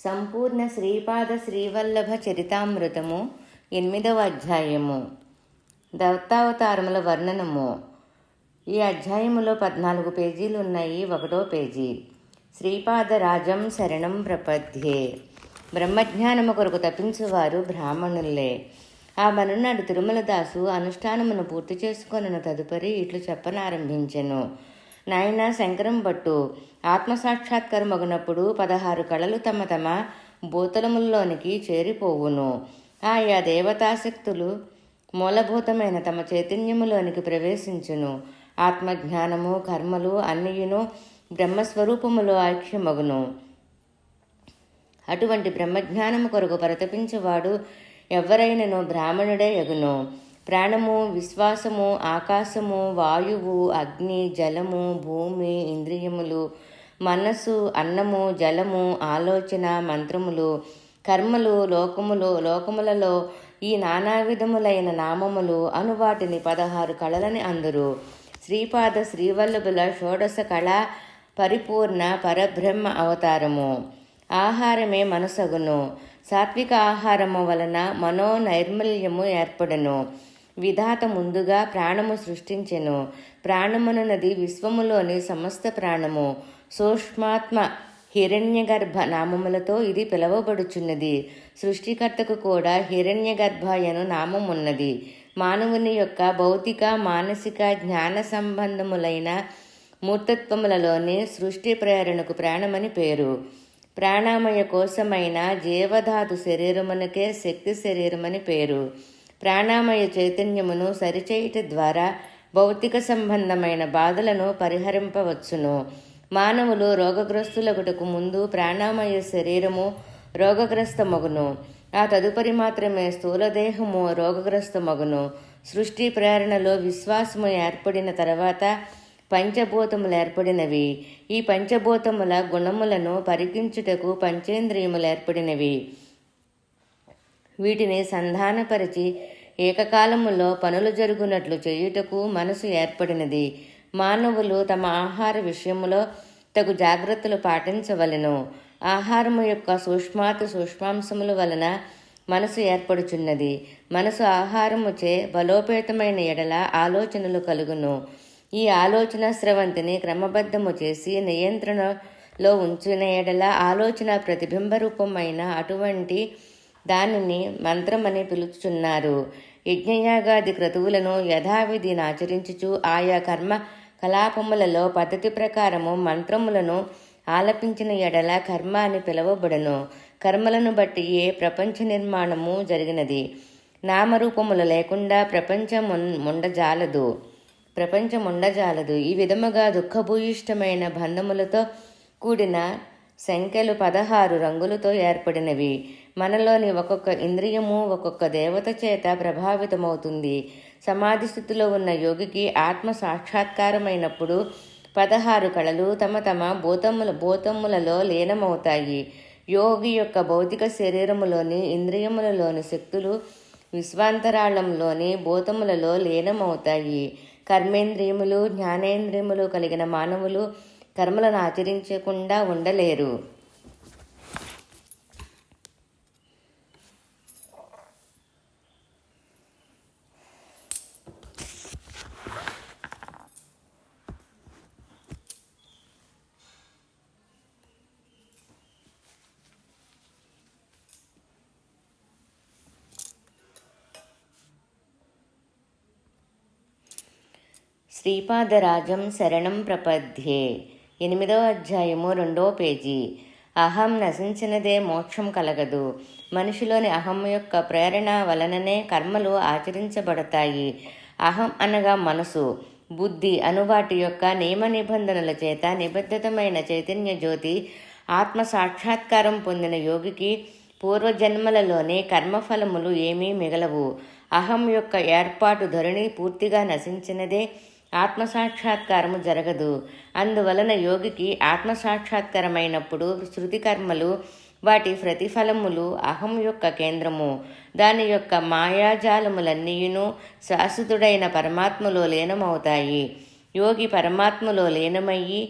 సంపూర్ణ శ్రీపాద శ్రీవల్లభ చరితామృతము 8వ అధ్యాయము. దత్తావతారముల వర్ణనము. ఈ అధ్యాయములో 14 పేజీలు ఉన్నాయి. 1వ పేజీ. శ్రీపాద రాజం శరణం ప్రపద్యే. బ్రహ్మజ్ఞానము కొరకు తప్పించువారు బ్రాహ్మణులే. ఆ మనునాడు తిరుమలదాసు అనుష్ఠానమును పూర్తి చేసుకొనిన తదుపరి ఇట్లు చెప్పనారంభించెను. నాయన శంకరం భట్టు, ఆత్మసాక్షాత్కారమగునప్పుడు 16 కళలు తమ తమ భూతలముల్లోనికి చేరిపోవును. ఆయా దేవతాశక్తులు మూలభూతమైన తమ చైతన్యములోనికి ప్రవేశించును. ఆత్మజ్ఞానము కర్మలు అన్నియును బ్రహ్మస్వరూపములో ఐక్యమగును. అటువంటి బ్రహ్మజ్ఞానము కొరకు పరితపించువాడు ఎవరైనను బ్రాహ్మణుడే యగును. ప్రాణము, విశ్వాసము, ఆకాశము, వాయువు, అగ్ని, జలము, భూమి, ఇంద్రియములు, మనస్సు, అన్నము, జలము, ఆలోచన, మంత్రములు, కర్మలు, లోకములలో ఈ నానా విధములైన నామములు అను వాటిని 16 కళలని అందురు. శ్రీపాద శ్రీవల్లభుల షోడశ కళా పరిపూర్ణ పరబ్రహ్మ అవతారము. ఆహారమే మనసగును. సాత్విక ఆహారము వలన మనోనైర్మల్యము ఏర్పడను. విధాత ముందుగా ప్రాణము సృష్టించెను. ప్రాణమునది విశ్వములోని సమస్త ప్రాణము. సూక్ష్మాత్మ హిరణ్యగర్భ నామములతో ఇది పిలువబడుచున్నది. సృష్టికర్తకు కూడా హిరణ్యగర్భయను నామమున్నది. మానవుని యొక్క భౌతిక, మానసిక, జ్ఞాన సంబంధములైన మూర్తత్వములలోని సృష్టి ప్రేరణకు ప్రాణమని పేరు. ప్రాణమయ కోశమైన జీవధాతు శరీరమునకే శక్తి శరీరమని పేరు. ప్రాణమయ చైతన్యమును సరిచేయుట ద్వారా భౌతిక సంబంధమైన బాధలను పరిహరింపవచ్చును. మానవులు రోగగ్రస్తులగుటకు ముందు ప్రాణమయ శరీరము రోగగ్రస్తమగును. ఆ తదుపరి మాత్రమే స్థూలదేహము రోగగ్రస్తమగును. సృష్టి ప్రేరణలో విశ్వాసము ఏర్పడిన తర్వాత పంచభూతములు ఏర్పడినవి. ఈ పంచభూతముల గుణములను పరికించుటకు పంచేంద్రియములు ఏర్పడినవి. వీటిని సంధానపరిచి ఏకకాలములో పనులు జరుగునట్లు చేయుటకు మనసు ఏర్పడినది. మానవులు తమ ఆహార విషయములో తగు జాగ్రత్తలు పాటించవలెను. ఆహారము యొక్క సూక్ష్మాంశముల వలన మనసు ఏర్పడుచున్నది. మనసు ఆహారముచే బలోపేతమైన ఎడల ఆలోచనలు కలుగును. ఈ ఆలోచన స్రవంతిని క్రమబద్ధము చేసి నియంత్రణలో ఉంచిన ఎడల ఆలోచన ప్రతిబింబ రూపమైన అటువంటి దానిని మంత్రమని పిలుచుచున్నారు. యజ్ఞయాగాది క్రతువులను యథావిధి ఆచరించుచు ఆయా కర్మ కలాపములలో పద్ధతి ప్రకారము మంత్రములను ఆలపించిన ఎడల కర్మ అని పిలువబడును. కర్మలను బట్టి ఏ ప్రపంచ నిర్మాణము జరిగినది. నామరూపములు లేకుండా ప్రపంచముండజాలదు. ఈ విధముగా దుఃఖభూయిష్టమైన బంధములతో కూడిన సంఖ్యలు 16 రంగులతో ఏర్పడినవి. మనలోని ఒక్కొక్క ఇంద్రియము ఒక్కొక్క దేవత చేత ప్రభావితమవుతుంది. సమాధి స్థితిలో ఉన్న యోగికి ఆత్మ సాక్షాత్కారమైనప్పుడు 16 కళలు తమ తమ భూతములలో లీనమవుతాయి. యోగి యొక్క భౌతిక శరీరములోని ఇంద్రియములలోని శక్తులు విశ్వాంతరాళంలోని భూతములలో లీనమవుతాయి. కర్మేంద్రియములు, జ్ఞానేంద్రియములు కలిగిన మానవులు కర్మలను ఆచరించకుండా ఉండలేరు. శ్రీపాదరాజం శరణం ప్రపద్యే. 8వ అధ్యాయము 2వ పేజీ. అహం నశించినదే మోక్షం కలగదు. మనిషిలోని అహం యొక్క ప్రేరణ వలననే కర్మలు ఆచరించబడతాయి. అహం అనగా మనసు, బుద్ధి అను వాటి యొక్క నియమ నిబంధనల చేత నిబద్ధతమైన చైతన్య జ్యోతి ఆత్మ సాక్షాత్కారం పొందిన యోగికి పూర్వజన్మలలోని కర్మఫలములు ఏమీ మిగలవు. అహం యొక్క ఏర్పాటు ధోరణి పూర్తిగా నశించినదే ఆత్మసాక్షాత్కారము జరగదు. అందువలన యోగికి ఆత్మసాక్షాత్కారమైనప్పుడు శృతి కర్మలు వాటి ప్రతిఫలములు అహం యొక్క కేంద్రము. దాని యొక్క మాయాజాలములన్నీయును శాశ్వతుడైన పరమాత్మలో లీనమవుతాయి. యోగి పరమాత్మలో లీనమయ్యి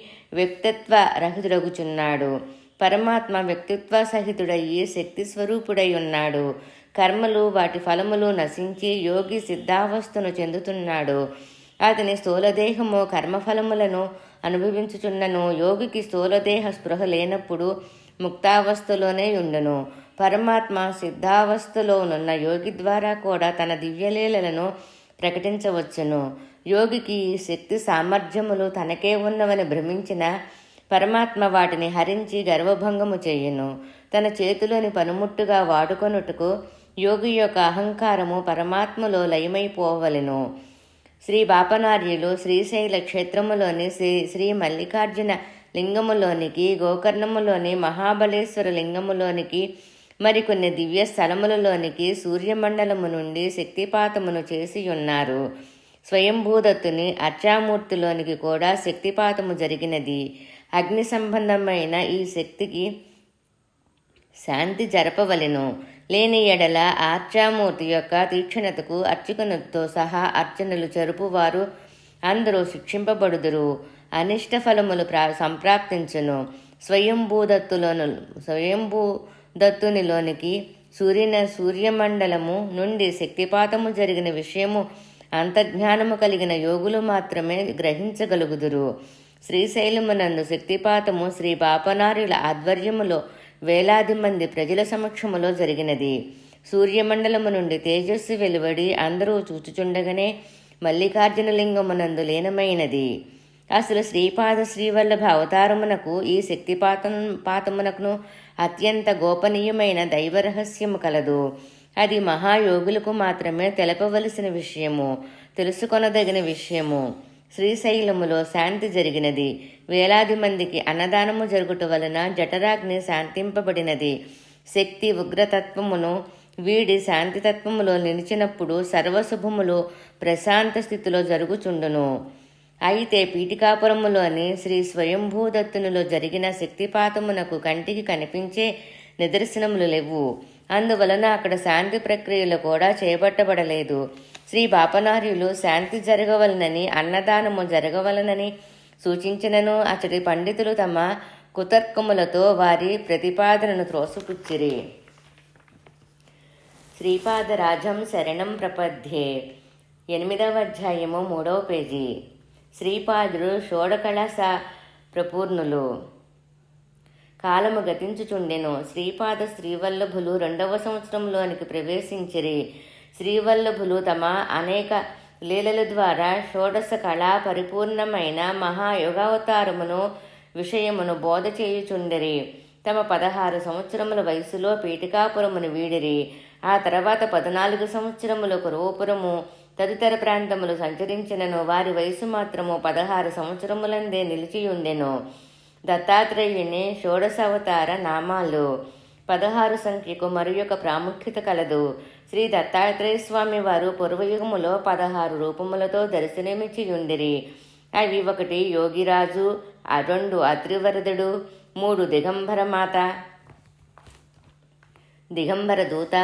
వ్యక్తిత్వ రహితుడగుచున్నాడు. పరమాత్మ వ్యక్తిత్వ సహితుడయ్యి శక్తి స్వరూపుడై ఉన్నాడు. కర్మలు వాటి ఫలములు నశించి యోగి సిద్ధావస్థను చెందుతున్నాడు. అతని స్థూలదేహము కర్మఫలములను అనుభవించుచున్నను. యోగికి స్థూలదేహ స్పృహ లేనప్పుడు ముక్తావస్థలోనే ఉండును. పరమాత్మ సిద్ధావస్థలోనున్న యోగి ద్వారా కూడా తన దివ్యలీలలను ప్రకటించవచ్చును. యోగికి ఈ శక్తి సామర్థ్యములు తనకే ఉన్నవని భ్రమించిన పరమాత్మ వాటిని హరించి గర్వభంగము చేయును. తన చేతిలోని పనిముట్టుగా వాడుకొనుటకు యోగి యొక్క అహంకారము పరమాత్మలో లయమైపోవలెను. శ్రీ బాపనార్యులు శ్రీశైల క్షేత్రములోని శ్రీ మల్లికార్జున లింగములోనికి, గోకర్ణములోని మహాబలేశ్వర లింగములోనికి, మరికొన్ని దివ్య స్థలములలోనికి సూర్యమండలము నుండి శక్తిపాతమును చేసి ఉన్నారు. స్వయంభూదత్తుని అర్చామూర్తిలోనికి కూడా శక్తిపాతము జరిగినది. అగ్ని సంబంధమైన ఈ శక్తికి శాంతి జరపవలెను. లేని ఎడల ఆర్చామూర్తి యొక్క తీక్షణతకు అర్చకునితో సహా అర్చనలు జరుపువారు అందరూ శిక్షింపబడుదురు. అనిష్ట ఫలములు సంప్రాప్తించును. స్వయంభూదత్తునిలోనికి సూర్యమండలము నుండి శక్తిపాతము జరిగిన విషయము అంతర్జ్ఞానము కలిగిన యోగులు మాత్రమే గ్రహించగలుగుదురు. శ్రీశైలమునందు శక్తిపాతము శ్రీ బాపనార్యుల ఆధ్వర్యములో వేలాది మంది ప్రజల సమక్షములో జరిగినది. సూర్యమండలము నుండి తేజస్సు వెలువడి అందరూ చూచుచుండగానే మల్లికార్జునలింగమునందు లీనమైనది. అసలు శ్రీపాద శ్రీవల్లభ అవతారమునకు ఈ శక్తిపాతమునకును అత్యంత గోపనీయమైన దైవరహస్యము కలదు. అది మహాయోగులకు మాత్రమే తెలపవలసిన విషయము, తెలుసుకొనదగిన విషయము. శ్రీశైలములో శాంతి జరిగినది. వేలాది మందికి అన్నదానము జరుగుట వలన జఠరాగ్ని శాంతింపబడినది. శక్తి ఉగ్రతత్వమును వీడి శాంతితత్వములో నిలిచినప్పుడు సర్వశుభములు ప్రశాంత స్థితిలో జరుగుచుండును. అయితే పీఠికాపురములోని శ్రీ స్వయంభూదత్తునిలో జరిగిన శక్తిపాతమునకు కంటికి కనిపించే నిదర్శనములు లేవు. అందువలన అక్కడ శాంతి ప్రక్రియలు కూడా చేపట్టబడలేదు. శ్రీ బాపనార్యులు శాంతి జరగవలనని, అన్నదానము జరగవలనని సూచించినను అచ్చటి పండితులు తమ కుతర్కములతో వారి ప్రతిపాదనను త్రోసిపుచ్చిరి. శ్రీపాదరాజం శరణం ప్రపద్యే 8వ అధ్యాయము 3వ పేజీ. శ్రీపాదుడు షోడకళాస ప్రపూర్ణులు. కాలము గతించుచుండెను. శ్రీపాద శ్రీవల్లభులు 2వ సంవత్సరంలోనికి ప్రవేశించిరి. శ్రీవల్లభులు తమ అనేక లీలల ద్వారా షోడశ కళా పరిపూర్ణమైన మహాయోగావతారమును విషయమును బోధ చేయుచుండిరి. తమ 16 సంవత్సరముల వయసులో పీఠికాపురమును వీడిరి. ఆ తర్వాత 14 సంవత్సరములు కురవపురము తదితర ప్రాంతములు సంచరించినను వారి వయసు మాత్రము 16 సంవత్సరములందే నిలిచియుండెను. దత్తాత్రేయుని షోడశావతార నామాలు. 16 సంఖ్యకు మరి ఒక ప్రాముఖ్యత కలదు. శ్రీ దత్తాత్రేయ స్వామి వారు పూర్వయుగములో 16 రూపములతో దర్శనమిచ్చియుండిరి. అవి 1 యోగిరాజు, 2 అత్రివరదుడు, 3 దిగంబరమాత, దిగంబర దూత,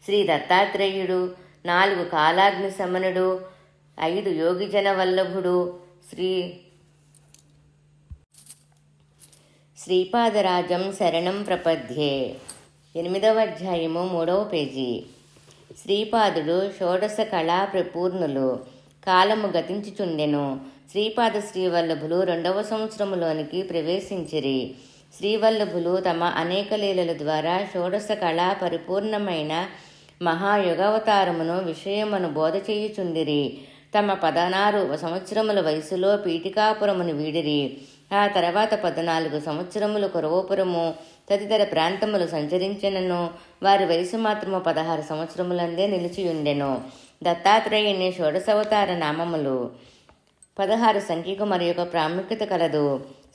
శ్రీ దత్తాత్రేయుడు, 4 కాలాగ్ని శమనుడు, 5 యోగిజన వల్లభుడు. శ్రీపాదరాజం శరణం ప్రపద్యే 8వ అధ్యాయము 3వ పేజీ. శ్రీపాదుడు షోడశ కళా ప్రపూర్ణులు. కాలము గతించుచుండెను. శ్రీపాద శ్రీవల్లభులు 2వ సంవత్సరములోనికి ప్రవేశించిరి. శ్రీవల్లభులు తమ అనేక లీలల ద్వారా షోడశ కళా పరిపూర్ణమైన మహాయుగావతారమును విషయమును బోధ చేయుచుండిరి. తమ 16 సంవత్సరముల వయసులో పీఠికాపురమును వీడిరి. ఆ తర్వాత 14 సంవత్సరములు కురవపురము తదితర ప్రాంతములు సంచరించినను వారి వయసు మాత్రము 16 సంవత్సరములందే నిలిచియుండెను. దత్తాత్రేయుని షోడశవతార నామములు. 16 సంఖ్యకు మరి ఒక ప్రాముఖ్యత కలదు.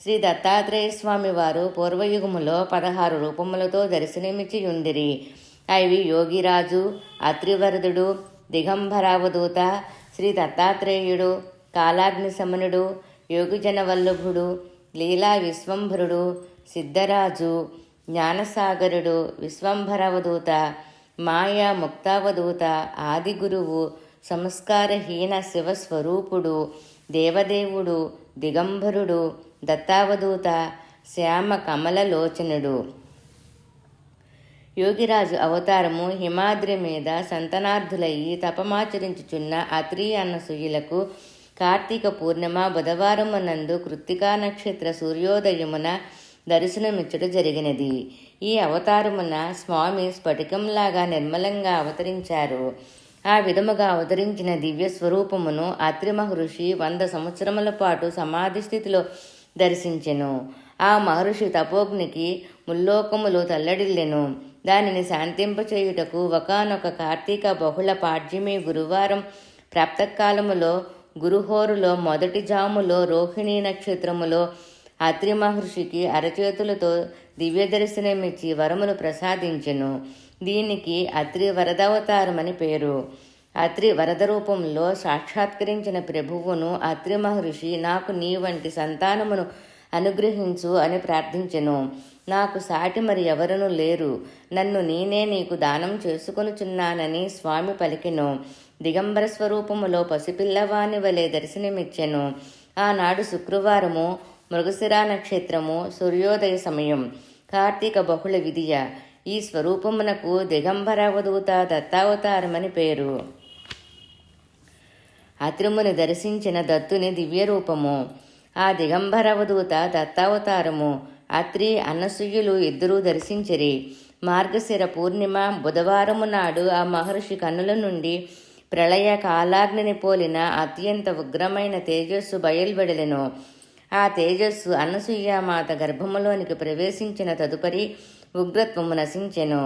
శ్రీ దత్తాత్రేయ స్వామి వారు పూర్వయుగములో 16 రూపములతో దర్శనమిచ్చియుండిరి. అవి యోగిరాజు, అత్రివరదుడు, దిగంబరావధూత, శ్రీ దత్తాత్రేయుడు, కాలాగ్ని శమనుడు, యోగిజన వల్లభుడు, లీలా విశ్వంభరుడు, సిద్ధరాజు, జ్ఞానసాగరుడు, విశ్వంభరావధూత, మాయా ముక్తావధూత, ఆదిగురువు, సంస్కారహీన శివస్వరూపుడు, దేవదేవుడు, దిగంబరుడు, దత్తావధూత, శ్యామ కమలలోచనుడు. యోగిరాజు అవతారము హిమాద్రి మీద సంతనార్థులయ్యి తపమాచరించుచున్న అత్రి అనసూయులకు కార్తీక పూర్ణిమ బుధవారమునందు కృత్తికా నక్షత్ర సూర్యోదయమున దర్శనమిచ్చుట జరిగినది. ఈ అవతారమున స్వామి స్ఫటికంలాగా నిర్మలంగా అవతరించారు. ఆ విధముగా అవతరించిన దివ్య స్వరూపమును అత్రి మహర్షి 100 సంవత్సరముల పాటు సమాధి స్థితిలో దర్శించెను. ఆ మహర్షి తపోగ్నికి ముల్లోకములు తల్లడిల్లెను. దానిని శాంతింపచేయుటకు ఒకానొక కార్తీక బహుళ పాడ్యమి గురువారం ప్రాప్తకాలములో గురుహోరులో మొదటి జాములో రోహిణీ నక్షత్రములో అత్రి మహర్షికి అరచేతులతో దివ్య దర్శనమిచ్చి వరములు ప్రసాదించెను. దీనికి అత్రి వరదావతారమని పేరు. అత్రి వరద రూపంలో సాక్షాత్కరించిన ప్రభువును అత్రి మహర్షి నాకు నీ వంటి సంతానమును అనుగ్రహించు అని ప్రార్థించెను. నాకు సాటి మరి ఎవరునూ లేరు, నన్ను నేనే నీకు దానం చేసుకొనుచున్నానని స్వామి పలికెను. దిగంబర స్వరూపములో పసిపిల్లవాని వలె దర్శనమిచ్చెను. ఆనాడు శుక్రవారము, మృగశిర నక్షత్రము, సూర్యోదయ సమయం, కార్తీక బహుళ విధియ. ఈ స్వరూపమునకు దిగంబరావధూత దత్తావతారమని పేరు. అత్రిముని దర్శించిన దత్తుని దివ్య రూపము. ఆ దిగంబరావధూత దత్తావతారము అత్రి అనసూయులు ఇద్దరూ దర్శించిరి. మార్గశిర పూర్ణిమ బుధవారము నాడు ఆ మహర్షి కన్నుల నుండి ప్రళయ కాలాగ్నిని పోలిన అత్యంత ఉగ్రమైన తేజస్సు బయల్వెడలెను. ఆ తేజస్సు అనసూయామాత గర్భములోనికి ప్రవేశించిన తదుపరి ఉగ్రత్వము నశించెను.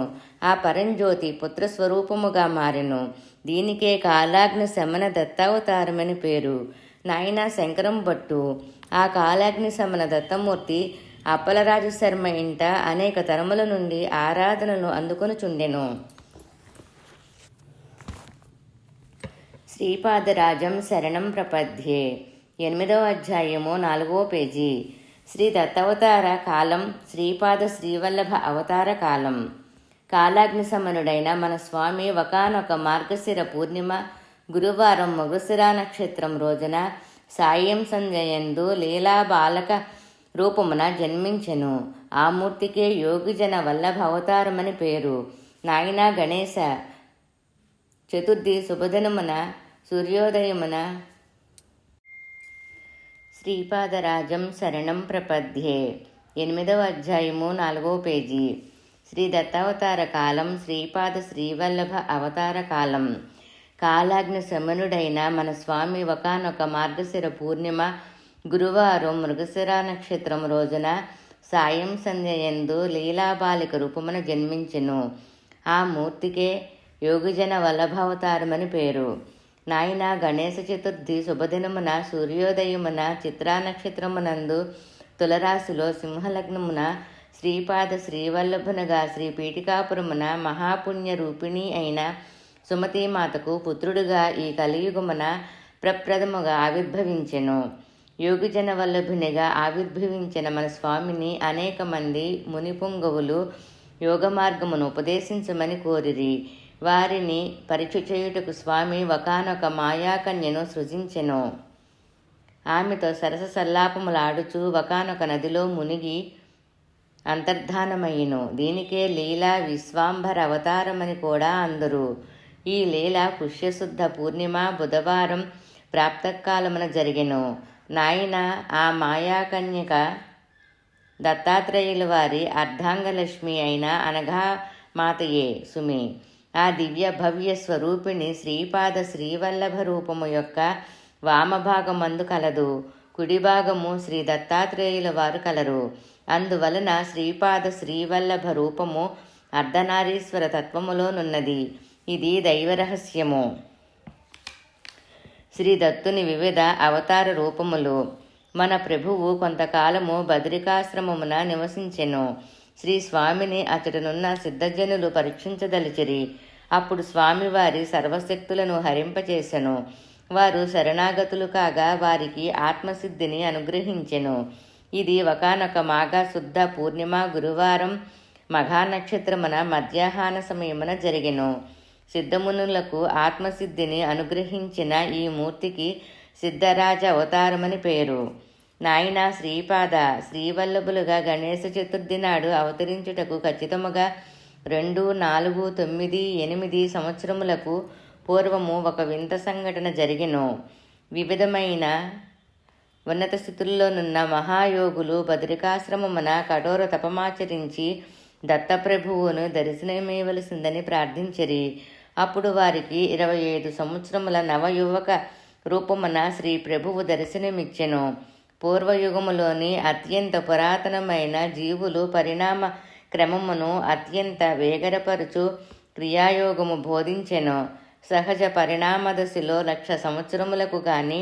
ఆ పరంజ్యోతి పుత్రస్వరూపముగా మారెను. దీనికే కాలాగ్ని శమన దత్తావతారమని పేరు. నాయన శంకరం భట్టు ఆ కాలాగ్ని శమన దత్తమూర్తి అప్పలరాజు శర్మ ఇంట అనేక తరముల నుండి ఆరాధనలు అందుకొనుచుండెను. శ్రీపాదరాజం శరణం ప్రపద్యే. 8వ అధ్యాయము 4వ పేజీ. శ్రీ దత్తావతార కాలం, శ్రీపాద శ్రీవల్లభ అవతార కాలం. కాలాగ్ని సమనుడైన మన స్వామి ఒకానొక మార్గశిర పూర్ణిమ గురువారం మృగశిర నక్షత్రం రోజున సాయం సంధ్యయందు లీలా బాలక రూపమున జన్మించెను. ఆ మూర్తికే యోగిజన వల్లభ అవతారమని పేరు. నాయన గణేశ చతుర్థి శుభదినమున సూర్యోదయమున శ్రీపాదరాజం శరణం ప్రపద్యే. 8వ అధ్యాయము 4వ పేజీ. శ్రీ దత్తావతార కాలం, శ్రీపాద శ్రీవల్లభ అవతార కాలం. కాలాగ్ని శమనుడైన మన స్వామి ఒకానొక మార్గశిర పూర్ణిమ గురువారం మృగశిర నక్షత్రం రోజున సాయం సంధ్యయందు లీలాబాలిక రూపమున జన్మించెను. ఆ మూర్తికే యోగిజన వల్లభావతారమని పేరు. నాయన గణేశ చతుర్థి శుభదినమున సూర్యోదయమున చిత్రా నక్షత్రమునందు తులరాశిలో సింహలగ్నమున శ్రీపాద శ్రీవల్లభునగా శ్రీ పీఠికాపురమున మహాపుణ్య రూపిణి అయిన సుమతీమాతకు పుత్రుడుగా ఈ కలియుగమున ప్రప్రథముగా ఆవిర్భవించెను. యోగిజన వల్లభునిగా ఆవిర్భవించిన మన స్వామిని అనేక మంది మునిపుంగవులు యోగ మార్గమును ఉపదేశించమని కోరిరి. వారిని పరీక్ష చేయుటకు స్వామి ఒకానొక మాయాకన్యను సృజించెను. ఆమెతో సరస సల్లాపములాడుచు ఒకానొక నదిలో మునిగి అంతర్ధానమయ్యను. దీనికే లీలా విశ్వాంబర అవతారమని కూడా అందరు. ఈ లీల పుష్యశుద్ధ పూర్ణిమ బుధవారం ప్రాప్తకాలమున జరిగెను. నాయన ఆ మాయాకన్యక దత్తాత్రేయుల వారి అర్ధాంగలక్ష్మి అయిన అనఘా మాతయే సుమి. ఆ దివ్య భవ్య స్వరూపిణి శ్రీపాద శ్రీవల్లభ రూపము యొక్క వామభాగమందు కలదు, కుడి భాగము శ్రీ దత్తాత్రేయుల వారు కలరు. అందువలన శ్రీపాద శ్రీవల్లభ రూపము అర్ధనారీశ్వర తత్వములోనున్నది. ఇది దైవరహస్యము. శ్రీ దత్తుని వివిధ అవతార రూపములు. మన ప్రభువు కొంతకాలము బద్రికాశ్రమమున నివసించెను. శ్రీ స్వామిని అతడునున్న సిద్ధజనులు పరీక్షించదలిచిరి. అప్పుడు స్వామివారి సర్వశక్తులను హరింపచేసెను. వారు శరణాగతులు కాగా వారికి ఆత్మసిద్ధిని అనుగ్రహించెను. ఇది ఒకానొక మాఘశుద్ధ పూర్ణిమ గురువారం మఘానక్షత్రమున మధ్యాహ్న సమయమున జరిగెను. సిద్ధమునులకు ఆత్మసిద్ధిని అనుగ్రహించిన ఈ మూర్తికి సిద్ధరాజ అవతారమని పేరు. నాయన శ్రీపాద, శ్రీవల్లభులుగా గణేశ చతుర్థి నాడు అవతరించుటకు ఖచ్చితముగా 2, 4, 9, 8 సంవత్సరములకు పూర్వము ఒక వింత సంఘటన జరిగెను. వివిధమైన ఉన్నత స్థితుల్లోనున్న మహాయోగులు బదరికాశ్రమమున కఠోర తపమాచరించి దత్తప్రభువును దర్శనమేయవలసిందని ప్రార్థించిరి. అప్పుడు వారికి 25 సంవత్సరముల నవయువక రూపమున శ్రీ ప్రభువు దర్శనమిచ్చెను. పూర్వయుగములోని అత్యంత పురాతనమైన జీవులు పరిణామ క్రమమును అత్యంత వేగరపరుచు క్రియాయోగము బోధించెను. సహజ పరిణామదశలో 1,00,000 సంవత్సరములకు గాని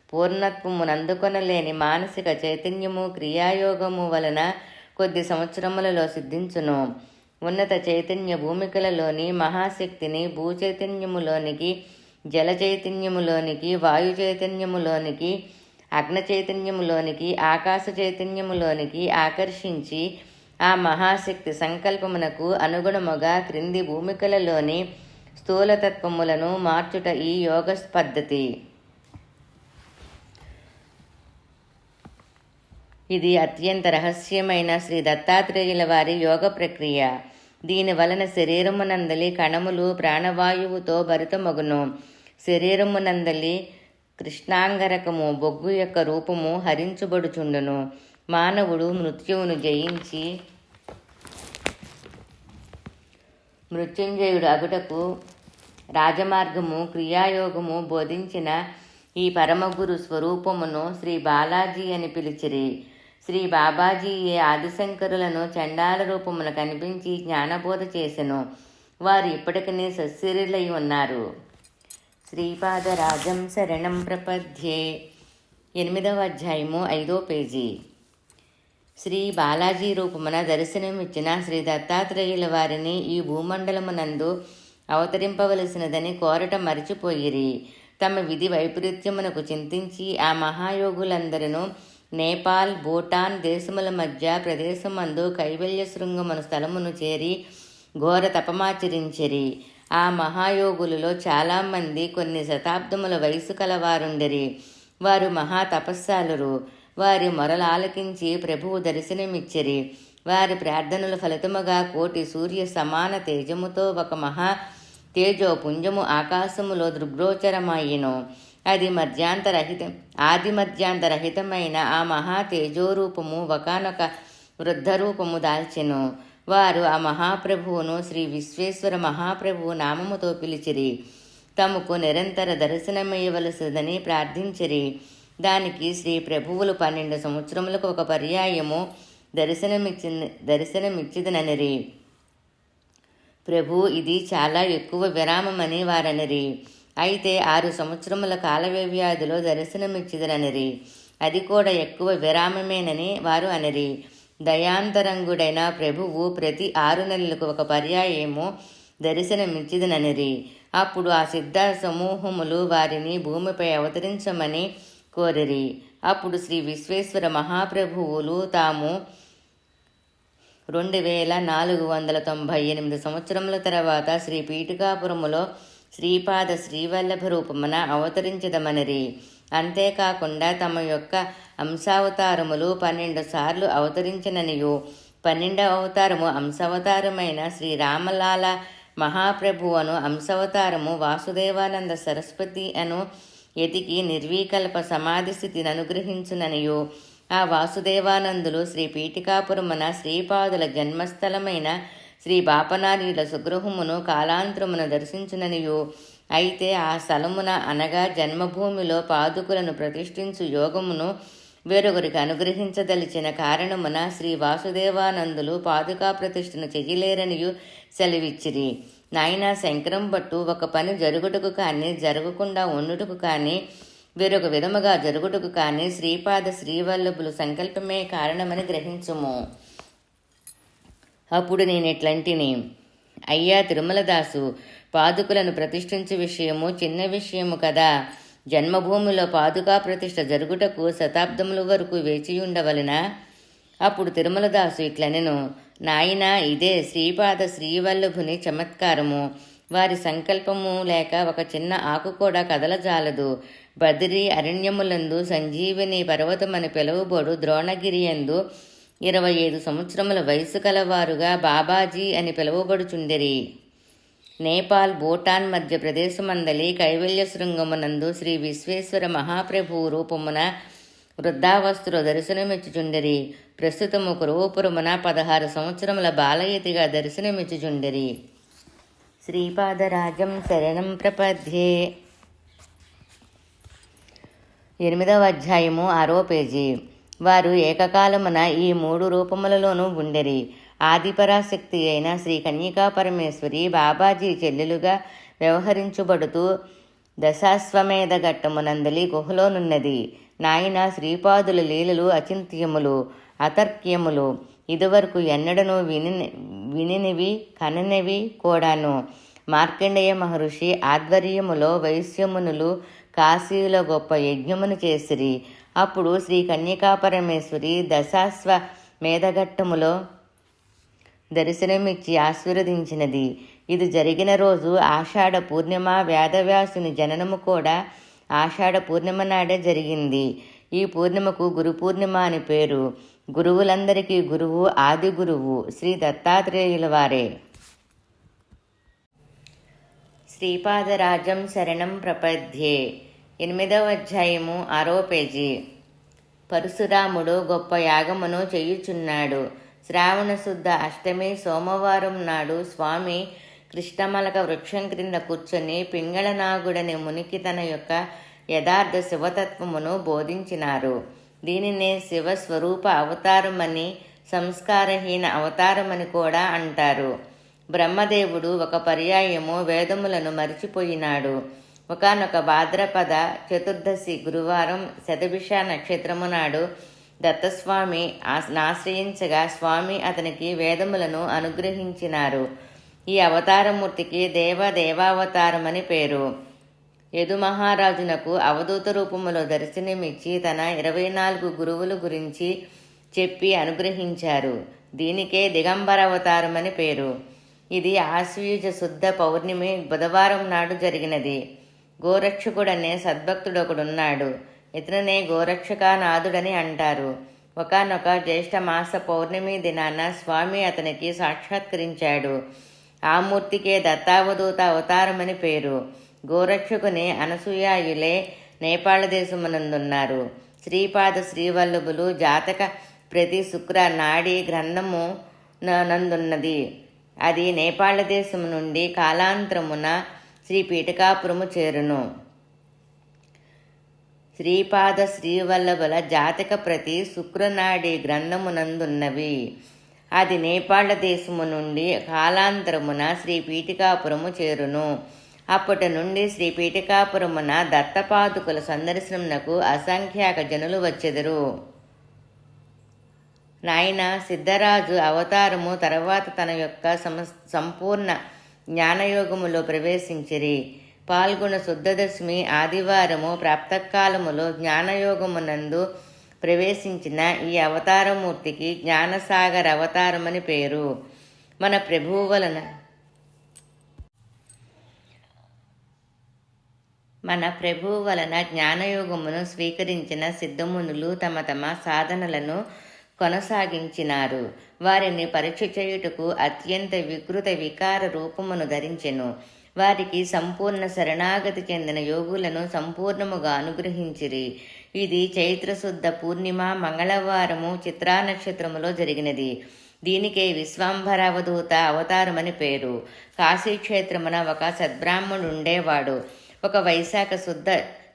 పూర్ణత్వమునందుకొనలేని మానసిక చైతన్యము క్రియాయోగము వలన కొద్ది సంవత్సరములలో సిద్ధించును. ఉన్నత చైతన్య భూమికలలోని మహాశక్తిని భూచైతన్యములోనికి, జల చైతన్యములోనికి, వాయు చైతన్యములోనికి, అగ్న చైతన్యములోనికి, ఆకాశ చైతన్యములోనికి ఆకర్షించి ఆ మహాశక్తి సంకల్పమునకు అనుగుణముగా క్రింది భూమికలలోని స్థూలతత్వములను మార్చుట ఈ యోగ పద్ధతి. ఇది అత్యంత రహస్యమైన శ్రీ దత్తాత్రేయుల వారి యోగ ప్రక్రియ. దీని వలన శరీరమునందలి కణములు ప్రాణవాయువుతో భరితమగును. శరీరమునందలి కృష్ణాంగరకము బొగ్గు యొక్క రూపము హరించుబడుచుండును. మానవుడు మృత్యువును జయించి మృత్యుంజయుడు అగుటకు రాజమార్గము క్రియాయోగము బోధించిన ఈ పరమగురు స్వరూపమును శ్రీ బాలాజీ అని పిలిచిరి. శ్రీ బాబాజీయే ఆదిశంకరులను చండాల రూపమున కనిపించి జ్ఞానబోధ చేసెను. వారు ఇప్పటికనే సశరీరులై ఉన్నారు. శ్రీపాదరాజం శరణం ప్రపద్యే. 8వ అధ్యాయము 5వ పేజీ. శ్రీ బాలాజీ రూపమున దర్శనమిచ్చిన శ్రీ దత్తాత్రేయుల వారిని ఈ భూమండలమునందు అవతరింపవలసినదని కోరట మరిచిపోయిరి. తమ విధి వైపరీత్యమునకు చింతించి ఆ మహాయోగులందరూ నేపాల్, భూటాన్ దేశముల మధ్య ప్రదేశమందు కైవల్య శృంగమును స్థలమును చేరి ఘోర తపమాచరించిరి. ఆ మహాయోగులలో చాలామంది కొన్ని శతాబ్దముల వయసు కలవారుండిరి. వారు మహా తపస్సాలురు. వారి మొరలాలకించి ప్రభువు దర్శనమిచ్చిరి. వారి ప్రార్థనల ఫలితముగా కోటి సూర్య సమాన తేజముతో ఒక మహా తేజోపుంజము ఆకాశములో దృగ్గోచరమాయెను. అది ఆది మధ్యాంతరహితమైన ఆ మహా తేజోరూపము ఒకనొక వృద్ధరూపము దాల్చెను. వారు ఆ మహాప్రభువును శ్రీ విశ్వేశ్వర మహాప్రభువు నామముతో పిలిచిరి. తమకు నిరంతర దర్శనమయ్యవలసిదని ప్రార్థించిరి. దానికి శ్రీ ప్రభువులు 12 సంవత్సరములకు ఒక పర్యాయము దర్శనమిచ్చిదననిరి. ప్రభు, ఇది చాలా ఎక్కువ విరామమని వారనిరి. అయితే 6 సంవత్సరముల కాలవ్యవ్యాధిలో దర్శనమిచ్చిదననిరి. అది కూడా ఎక్కువ విరామమేనని వారు అనిరి. దయాంతరంగుడైన ప్రభువు ప్రతి 6 నెలలకు ఒక పర్యాయము దర్శనమిచ్చిదననిరి. అప్పుడు ఆ సిద్ధ సమూహములు వారిని భూమిపై అవతరించమని కోరిరి. అప్పుడు శ్రీ విశ్వేశ్వర మహాప్రభువులు తాము 2498 సంవత్సరముల తర్వాత శ్రీ పీఠికాపురములో శ్రీపాద శ్రీవల్లభ రూపమున అవతరించదమనిరి. అంతేకాకుండా తమ యొక్క అంశావతారములు 12 సార్లు అవతరించననియు 12వ అవతారము అంశావతారమైన శ్రీరామలాల మహాప్రభు అను అంశావతారము వాసుదేవానంద సరస్వతి అను యతికి నిర్వీకల్ప సమాధి స్థితిని అనుగ్రహించుననియు ఆ వాసుదేవానందులు శ్రీ పీఠికాపురమున శ్రీపాదుల జన్మస్థలమైన శ్రీ బాపనార్యుల సుగృహమును కాలాంతరమున దర్శించుననియు అయితే ఆ స్థలమున అనగా జన్మభూమిలో పాదుకులను ప్రతిష్ఠించు యోగమును వేరొకరికి అనుగ్రహించదలిచిన కారణమున శ్రీ వాసుదేవానందులు పాదుకా ప్రతిష్ఠను చెయ్యలేరనియు సెలవిచ్చిరి. నాయన శంకరం భట్టు, ఒక పని జరుగుటకు కానీ జరగకుండా ఉండుటకు కానీ వేరొక విధముగా జరుగుటకు కానీ శ్రీపాద శ్రీవల్లభులు సంకల్పమే కారణమని గ్రహించుము. అప్పుడు నేనెట్లంటిని, అయ్యా తిరుమలదాసు, పాదుకులను ప్రతిష్ఠించు విషయము చిన్న విషయము కదా. జన్మభూమిలో పాదుకా ప్రతిష్ఠ జరుగుటకు శతాబ్దముల వరకు వేచియుండవలెనా? అప్పుడు తిరుమలదాసు ఇట్లనెను, నాయనా, ఇదే శ్రీపాద శ్రీవల్లభుని చమత్కారము. వారి సంకల్పము లేక ఒక చిన్న ఆకు కూడా కదలజాలదు. బద్రి అరణ్యములందు సంజీవిని పర్వతమని పిలువబడు ద్రోణగిరియందు 25 సంవత్సరముల వయసు కలవారుగా బాబాజీ అని పిలువబడుచుండిరి. నేపాల్, భూటాన్ మధ్య ప్రదేశమందలి కైవల్య శృంగమునందు శ్రీ విశ్వేశ్వర మహాప్రభువు రూపమున వృద్ధావస్థలో దర్శనమిచ్చుచుండిరి. ప్రస్తుతము కురువపురమున 16 సంవత్సరముల బాలయతిగా దర్శనమిచ్చుచుండిరి. శ్రీపాదరాజం శరణం ప్రపద్యే. 8వ అధ్యాయము 6వ పేజీ. వారు ఏకకాలమున ఈ 3 రూపములలోనూ ఉండిరి. ఆదిపరాశక్తి అయిన శ్రీ కన్యకా పరమేశ్వరి బాబాజీ చెల్లెలుగా వ్యవహరించుబడుతూ దశాశ్వమేధ ఘట్టమునందలి గుహలోనున్నది. నాయన శ్రీపాదుల లీలలు అచింత్యములు, అతర్క్యములు, ఇదివరకు ఎన్నడను వినినివి కననివి కూడాను. మార్కండేయ మహర్షి ఆధ్వర్యములో వైశ్యమునులు కాశీలో గొప్ప యజ్ఞమును చేసిరి. అప్పుడు శ్రీ కన్యకా పరమేశ్వరి దశాశ్వ మేధఘట్టములో దర్శనమిచ్చి ఆశీర్వదించినది. ఇది జరిగిన రోజు ఆషాఢ పూర్ణిమ. వేదవ్యాసుని జననము కూడా ఆషాఢ పూర్ణిమ నాడే జరిగింది. ఈ పూర్ణిమకు గురు పూర్ణిమ అని పేరు. గురువులందరికీ గురువు ఆది గురువు శ్రీ దత్తాత్రేయుల వారే. శ్రీపాదరాజం శరణం ప్రపద్యే. 8వ అధ్యాయము 6వ పేజీ. పరశురాముడు గొప్ప యాగమును చేయుచున్నాడు. శ్రావణ శుద్ధ అష్టమి సోమవారం నాడు స్వామి కృష్ణమలక వృక్షం క్రింద కూర్చొని పింగళనాగుడని మునికి తన యొక్క యథార్థ శివతత్వమును బోధించినారు. దీనినే శివస్వరూప అవతారమని, సంస్కారహీన అవతారమని కూడా అంటారు. బ్రహ్మదేవుడు ఒక పర్యాయము వేదములను మరిచిపోయినాడు. ఒకానొక భాద్రపద చతుర్దశి గురువారం శతభిష నక్షత్రము నాడు దత్తస్వామి ఆశ్రయించగా స్వామి అతనికి వేదములను అనుగ్రహించినారు. ఈ అవతారమూర్తికి దేవావతారమని పేరు. యదు మహారాజునకు అవధూత రూపములో దర్శనమిచ్చి తన 24 గురువుల గురించి చెప్పి అనుగ్రహించారు. దీనికే దిగంబరావతారమని పేరు. ఇది ఆశ్వయుజ శుద్ధ పౌర్ణమి బుధవారం నాడు జరిగినది. గోరక్షకుడనే సద్భక్తుడొకడున్నాడు. ఇతననే గోరక్షకానాథుడని అంటారు. ఒకానొక జ్యేష్ఠమాస పౌర్ణమి దినాన స్వామి అతనికి సాక్షాత్కరించాడు. ఆ మూర్తికే దత్తావధూత అవతారమని పేరు. గోరక్షకుని అనసూయాయులే నేపాళ దేశమునందున్నారు. శ్రీపాద శ్రీవల్లభులు జాతక ప్రతి శుక్ర నాడీ గ్రంథము నందున్నది. అది నేపాళ దేశము నుండి కాలాంతరమున శ్రీ పీఠకాపురము చేరును. శ్రీపాద శ్రీవల్లభుల జాతక ప్రతి శుక్రనాడి గ్రంథమునందున్నవి. అది నేపాళ దేశము నుండి కాలాంతరమున శ్రీ పీఠికాపురము చేరును. అప్పటి నుండి శ్రీ పీఠికాపురమున దత్తపాదుకుల సందర్శనమునకు అసంఖ్యాక జనులు వచ్చెదరు. నాయన సిద్ధరాజు అవతారము తర్వాత తన యొక్క సంపూర్ణ జ్ఞానయోగములో ప్రవేశించిరి. పాల్గొన శుద్ధదశమి ఆదివారము ప్రాప్తకాలములో జ్ఞానయోగమునందు ప్రవేశించిన ఈ అవతారమూర్తికి జ్ఞానసాగర అవతారమని పేరు. మన ప్రభువు వలన జ్ఞానయోగమును స్వీకరించిన సిద్ధమునులు తమ తమ సాధనలను కొనసాగించినారు. వారిని పరీక్ష చేయుటకు అత్యంత వికృత వికార రూపమును ధరించెను. వారికి సంపూర్ణ శరణాగతి చెందిన యోగులను సంపూర్ణముగా అనుగ్రహించిరి. ఇది చైత్రశుద్ధ పూర్ణిమ మంగళవారము చిత్రా నక్షత్రములో జరిగినది. దీనికే విశ్వాంభరావధూత అవతారమని పేరు. కాశీక్షేత్రమున ఒక సద్బ్రాహ్మణుండేవాడు. ఒక వైశాఖ శుద్ధ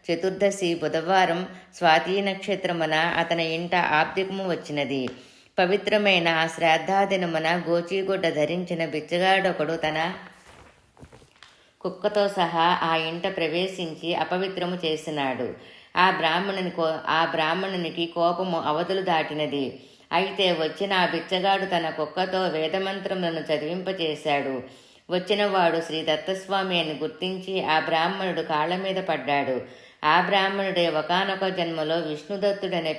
చతుర్దశి బుధవారం స్వాతి నక్షత్రమున అతని ఇంట ఆబ్దికము వచ్చినది. పవిత్రమైన ఆ శ్రాద్ధాదినమున గోచీగుడ్డ ధరించిన బిచ్చగాడొకడు తన కుక్కతో సహా ఆ ఇంట ప్రవేశించి అపవిత్రము చేసినాడు. ఆ బ్రాహ్మణునికి కోపము అవధులు దాటినది. అయితే వచ్చిన ఆ బిచ్చగాడు తన కుక్కతో వేదమంత్రములను చదివింపచేశాడు. వచ్చినవాడు శ్రీ దత్తస్వామి అని గుర్తించి ఆ బ్రాహ్మణుడు కాళ్ల మీద పడ్డాడు. ఆ బ్రాహ్మణుడే ఒకానొక జన్మలో విష్ణుదత్తుడనే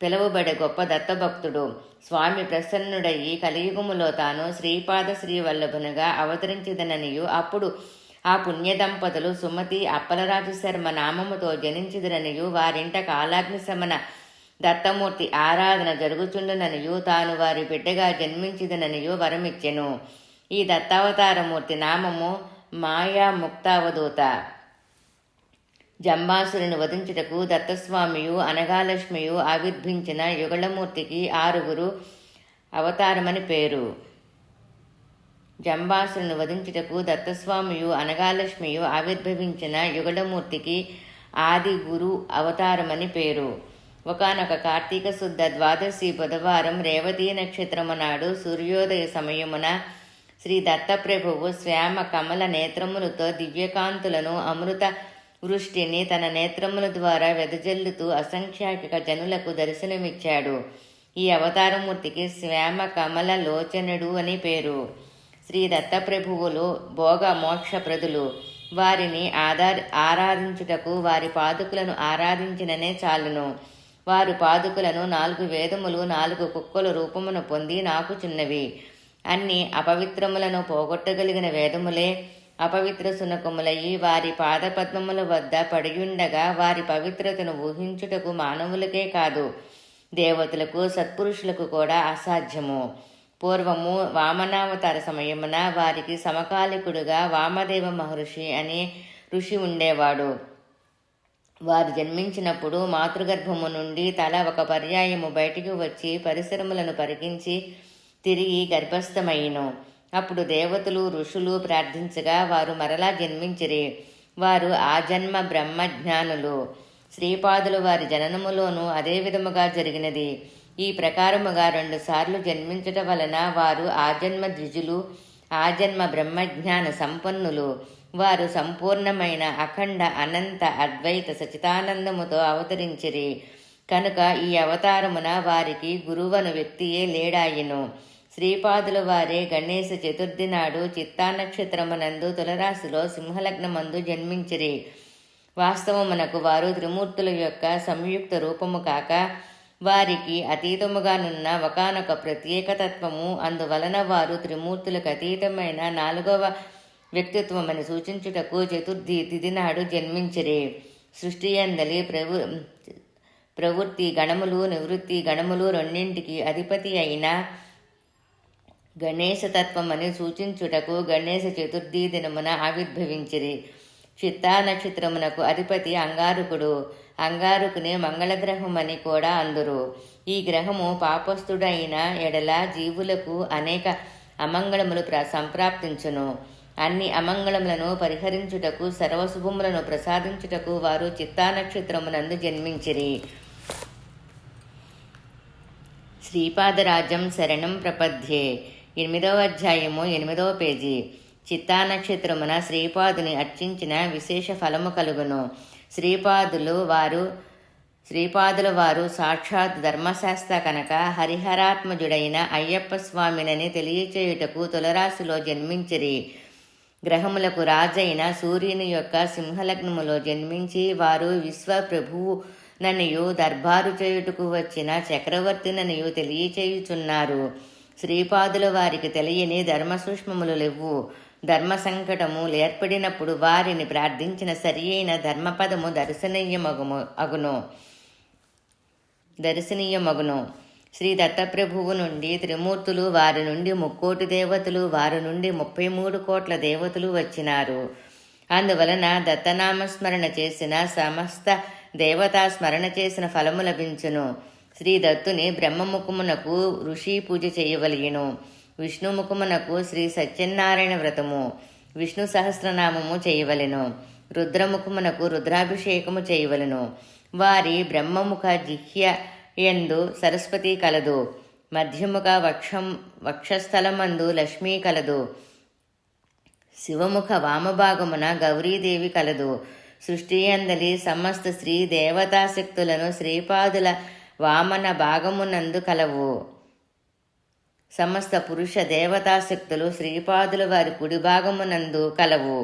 పిలువబడే గొప్ప దత్తభక్తుడు. స్వామి ప్రసన్నుడయ్యి కలియుగములో తాను శ్రీపాద శ్రీవల్లభునిగా అవతరించదననియు అప్పుడు ఆ పుణ్య దంపతులు సుమతి అప్పలరాజు శర్మ నామముతో జనించిదురనియు వారింట కాలాగ్ని శమన దత్తమూర్తి ఆరాధన జరుగుచుండుననియు తాను వారి బిడ్డగా జన్మించిదననియు వరమిచ్చెను. ఈ దత్తావతారమూర్తి నామము మాయా ముక్తావధూత. జంబాసురుని వధించుటకు దత్తస్వామియు అనగాలక్ష్మియు ఆవిర్భించిన యుగళమూర్తికి 6 అవతారమని పేరు. జంబాసురుని వధించుటకు దత్తస్వామియు అనగాలక్ష్మియు ఆవిర్భవించిన యుగళమూర్తికి ఆది గురు అవతారమని పేరు. ఒకనొక కార్తీక శుద్ధ ద్వాదశి బుధవారం రేవతీ నక్షత్రము నాడు సూర్యోదయ సమయమున శ్రీ దత్తప్రభువు శ్యామ కమల నేత్రములతో దివ్యకాంతులను అమృత వృష్టిని తన నేత్రముల ద్వారా వెదజల్లుతూ అసంఖ్యాక జనులకు దర్శనమిచ్చాడు. ఈ అవతారమూర్తికి శ్యామ కమల లోచనుడు అని పేరు. శ్రీ దత్తప్రభువులు భోగ మోక్షప్రదులు. వారిని ఆరాధించుటకు వారి పాదుకులను ఆరాధించిననే చాలును. వారు పాదుకులను 4 వేదములు 4 కుక్కల రూపమును పొంది నాకుచున్నవి. అన్ని అపవిత్రములను పోగొట్టగలిగిన వేదములే అపవిత్ర సునకములయి వారి పాదపద్మముల వద్ద పడియుండగా వారి పవిత్రతను ఊహించుటకు మానవులకే కాదు దేవతలకు సత్పురుషులకు కూడా అసాధ్యము. పూర్వము వామనావతార సమయమున వారికి సమకాలికుడుగా వామదేవ మహర్షి అనే ఋషి ఉండేవాడు. వారు జన్మించినప్పుడు మాతృగర్భము నుండి తల ఒక పర్యాయము బయటికి వచ్చి పరిసరములను పరికించి తిరిగి గర్భస్థమయ్యను. అప్పుడు దేవతలు ఋషులు ప్రార్థించగా వారు మరలా జన్మించిరి. వారు ఆజన్మ బ్రహ్మజ్ఞానులు. శ్రీపాదులు వారి జననములోనూ అదే విధముగా జరిగినది. ఈ ప్రకారముగా 2 సార్లు జన్మించట వలన వారు ఆజన్మ ద్విజులు, ఆజన్మ బ్రహ్మజ్ఞాన సంపన్నులు. వారు సంపూర్ణమైన అఖండ అనంత అద్వైత సచితానందముతో అవతరించిరి. కనుక ఈ అవతారమున వారికి గురువను వ్యక్తియే లేడాయెను. శ్రీపాదుల వారే గణేశ చతుర్థి నాడు చిత్తా నక్షత్రమునందు తులరాశిలో సింహలగ్నమందు జన్మించిరి. వాస్తవమునకు వారు త్రిమూర్తుల యొక్క సంయుక్త రూపము కాక వారికి అతీతముగానున్న ఒకానొక ప్రత్యేకతత్వము. అందువలన వారు త్రిమూర్తులకు అతీతమైన 4వ వ్యక్తిత్వమని సూచించుటకు చతుర్థి తిథి నాడు జన్మించిరి. సృష్టి అందలి ప్రవృత్తి గణములు నివృత్తి గణములు రెండింటికి అధిపతి అయిన గణేశతత్వమని సూచించుటకు గణేశ చతుర్థి దినమున ఆవిర్భవించిరి. చిత్తా నక్షత్రమునకు అధిపతి అంగారకుడు. అంగారకుని మంగళగ్రహమని కూడా అందురు. ఈ గ్రహము పాపస్థుడైన ఎడల జీవులకు అనేక అమంగళములు సంప్రాప్తించును. అన్ని అమంగళములను పరిహరించుటకు సర్వశుభములను ప్రసాదించుటకు వారు చిత్తా నక్షత్రమునందు జన్మించిరి. శ్రీపాదరాజం శరణం ప్రపద్యే. 8వ అధ్యాయము 8వ పేజీ. చిత్తా నక్షత్రమున శ్రీపాదుని అర్చించిన విశేష ఫలము కలుగును. శ్రీపాదుల వారు సాక్షాత్ ధర్మశాస్త్ర కనుక హరిహరాత్మజుడైన అయ్యప్ప స్వామినని తెలియచేయుటకు తులరాశిలో జన్మించిరి. గ్రహములకు రాజైన సూర్యుని యొక్క సింహలగ్నములో జన్మించి వారు విశ్వప్రభువు ననియు దర్బారు చేయుటకు వచ్చిన చక్రవర్తిననియు తెలియచేయుచున్నారు. శ్రీపాదుల వారికి తెలియని ధర్మ సూక్ష్మములు లేవు. ధర్మ సంకటము ఏర్పడినప్పుడు వారిని ప్రార్థించిన సరి అయిన ధర్మపదము దర్శనీయమగును. శ్రీ దత్తప్రభువు నుండి త్రిమూర్తులు, వారి నుండి 3,000,000 దేవతలు, వారి నుండి 33 కోట్ల దేవతలు వచ్చినారు. అందువలన దత్తనామస్మరణ చేసిన సమస్త దేవతా స్మరణ చేసిన ఫలము లభించును. శ్రీ దత్తుని బ్రహ్మముఖమునకు ఋషి పూజ చేయవలయును. విష్ణుముఖమునకు శ్రీ సత్యనారాయణ వ్రతము, విష్ణు సహస్రనామము చేయవలెను. రుద్రముఖమునకు రుద్రాభిషేకము చేయవలెను. వారి బ్రహ్మముఖ జిహ్య యందు సరస్వతి కలదు. మధ్యముఖ వక్షస్థలమందు లక్ష్మీ కలదు. శివముఖ వామభాగమున గౌరీదేవి కలదు. సృష్టి అందలి సమస్త శ్రీ దేవతాశక్తులను శ్రీపాదుల వామన భాగమునందు కలవు. సమస్త పురుష దేవతాశక్తులు శ్రీపాదుల వారి కుడి భాగమునందు కలవు.